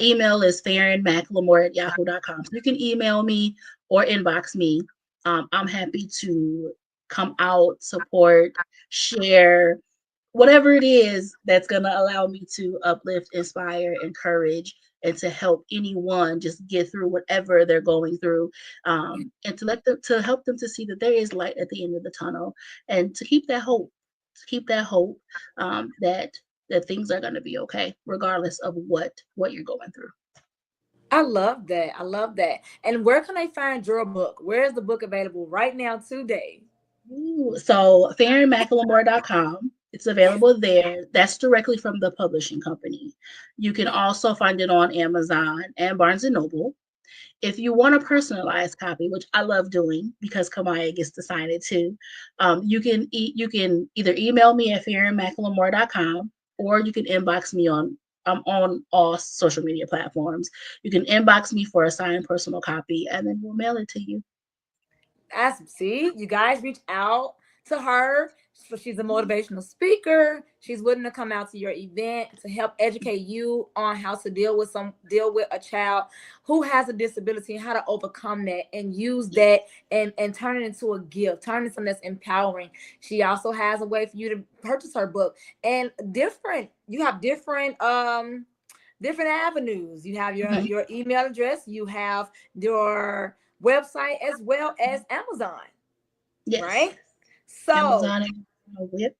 email is farrenmclemore@yahoo.com. So you can email me or inbox me. I'm happy to come out, support, share, whatever it is that's going to allow me to uplift, inspire, encourage, and to help anyone just get through whatever they're going through, and to let them to help them to see that there is light at the end of the tunnel, and to keep that hope, that things are going to be okay regardless of what you're going through. I love that. I love that. And where can they find your book? Where is the book available right now today? Ooh, so farrenmclemore.com. It's available there. That's directly from the publishing company. You can Yeah. also find it on Amazon and Barnes and Noble. If you want a personalized copy, which I love doing because Kamaya gets to sign it too, you can either email me at farrenmclemore.com, or you can inbox me on I'm on all social media platforms. You can inbox me for a signed personal copy, and then we'll mail it to you. As see, you guys reach out to her. So she's a motivational speaker. She's willing to come out to your event to help educate you on how to deal with a child who has a disability and how to overcome that and use that and turn it into a gift, turn it into something that's empowering. She also has a way for you to purchase her book, and you have different avenues. You have Mhm. your email address, you have your website, as well as Amazon, Yes, right? So, Amazon and Whip.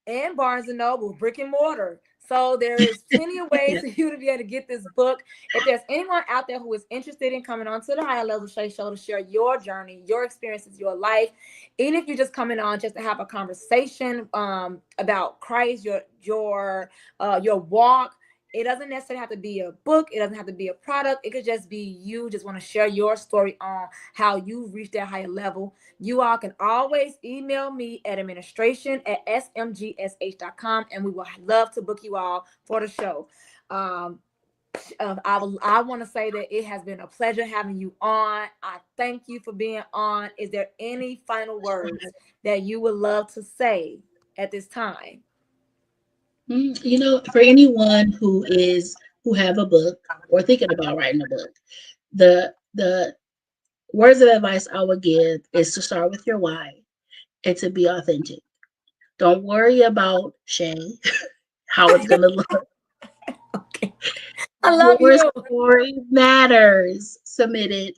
and Barnes and Noble, brick and mortar. So there is plenty of ways Yeah. for you to be able to get this book. If there's anyone out there who is interested in coming on to the Higher Level Shay Show to share your journey, your experiences, your life, even if you're just coming on just to have a conversation about Christ, your walk. It doesn't necessarily have to be a book. It doesn't have to be a product. It could just be you just want to share your story on how you reached that higher level. You all can always email me at administration@smgsh.com, and we will love to book you all for the show. Um, I want to say that it has been a pleasure having you on. I thank you for being on. Is there any final words that you would love to say at this time? For anyone who have a book or thinking about writing a book, the words of advice I would give is to start with your why and to be authentic. Don't worry about Shay, how it's gonna look. Okay. I love Your you. story matters. Submit it,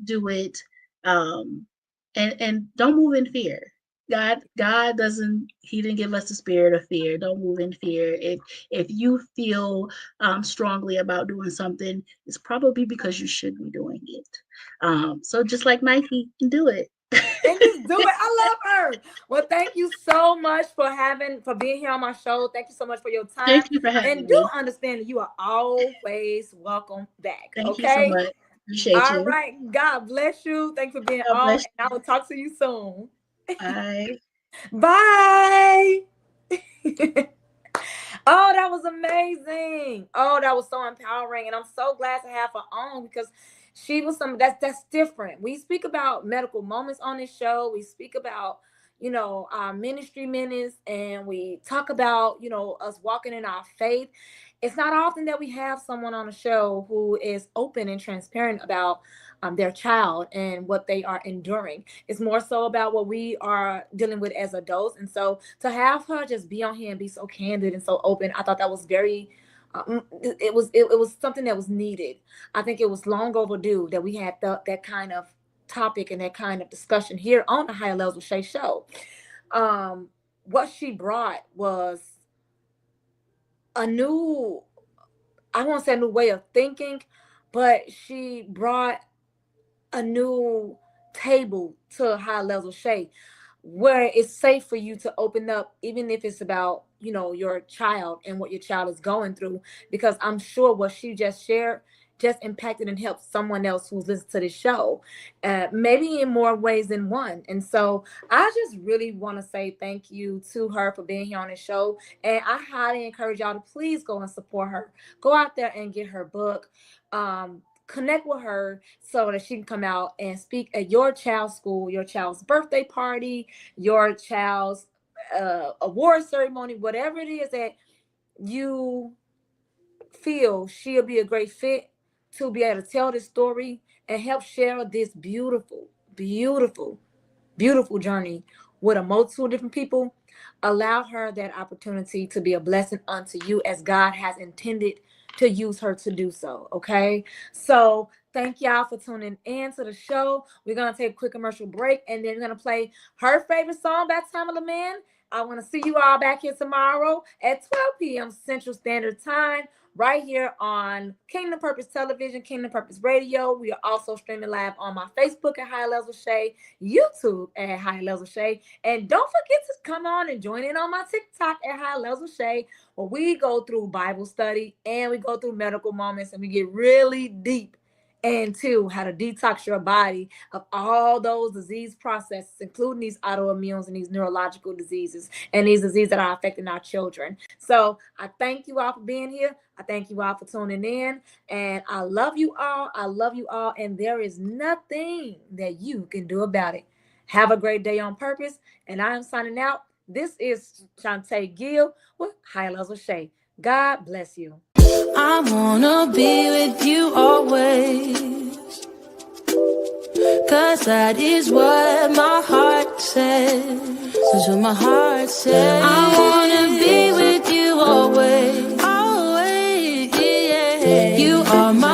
do it, um, and don't move in fear. God doesn't He didn't give us the spirit of fear. Don't move in fear. If you feel strongly about doing something, it's probably because you should be doing it. So just like Nike, do it. And just do it. I love her. Well, thank you so much for being here on my show. Thank you so much for your time. Thank you for having And do me. understand that you are always welcome back. Thank you so Okay. much. Appreciate All you. right. God bless you. Thanks for being God on. bless And I you. will talk to you soon. Bye. Bye. Oh, that was amazing. Oh, that was so empowering. And I'm so glad to have her on because she was that's different. We speak about medical moments on this show. We speak about, our ministry minutes, and we talk about, us walking in our faith. It's not often that we have someone on the show who is open and transparent about their child and what they are enduring. It's more so about what we are dealing with as adults. And so to have her just be on here and be so candid and so open, I thought that was very it was something that was needed. I think it was long overdue that we had that kind of topic and that kind of discussion here on the Higher Levels with Shay show. Um, what she brought was a new, I won't say a new way of thinking, but she brought a new table to High Level Shay where it's safe for you to open up, even if it's about, your child and what your child is going through. Because I'm sure what she just shared just impacted and helped someone else who's listened to this show, maybe in more ways than one. And so I just really want to say thank you to her for being here on the show. And I highly encourage y'all to please go and support her. Go out there and get her book. connect with her so that she can come out and speak at your child's school, your child's birthday party, your child's award ceremony, whatever it is that you feel she'll be a great fit to be able to tell this story and help share this beautiful, beautiful, beautiful journey with a multitude of different people. Allow her that opportunity to be a blessing unto you as God has intended to use her to do so. Okay. So thank y'all for tuning in to the show. We're going to take a quick commercial break and then we're going to play her favorite song by Tamala Man. I want to see you all back here tomorrow at 12 p.m. Central Standard Time, right here on Kingdom Purpose Television, Kingdom Purpose Radio. We are also streaming live on my Facebook at High Levels of Shay, YouTube at High Levels of Shay, and don't forget to come on and join in on my TikTok at High Levels of Shay, where we go through Bible study and we go through medical moments and we get really deep into how to detox your body of all those disease processes, including these autoimmunes and these neurological diseases and these diseases that are affecting our children. So I thank you all for being here. I thank you all for tuning in, and I love you all. I love you all, and there is nothing that you can do about it. Have a great day on purpose, and I am signing out. This is Shantae Gill with High Levels of Shay. God bless you. I wanna be with you always, 'cause that is what my heart says. That's what my heart says. I wanna be with you always, always, yeah. You are my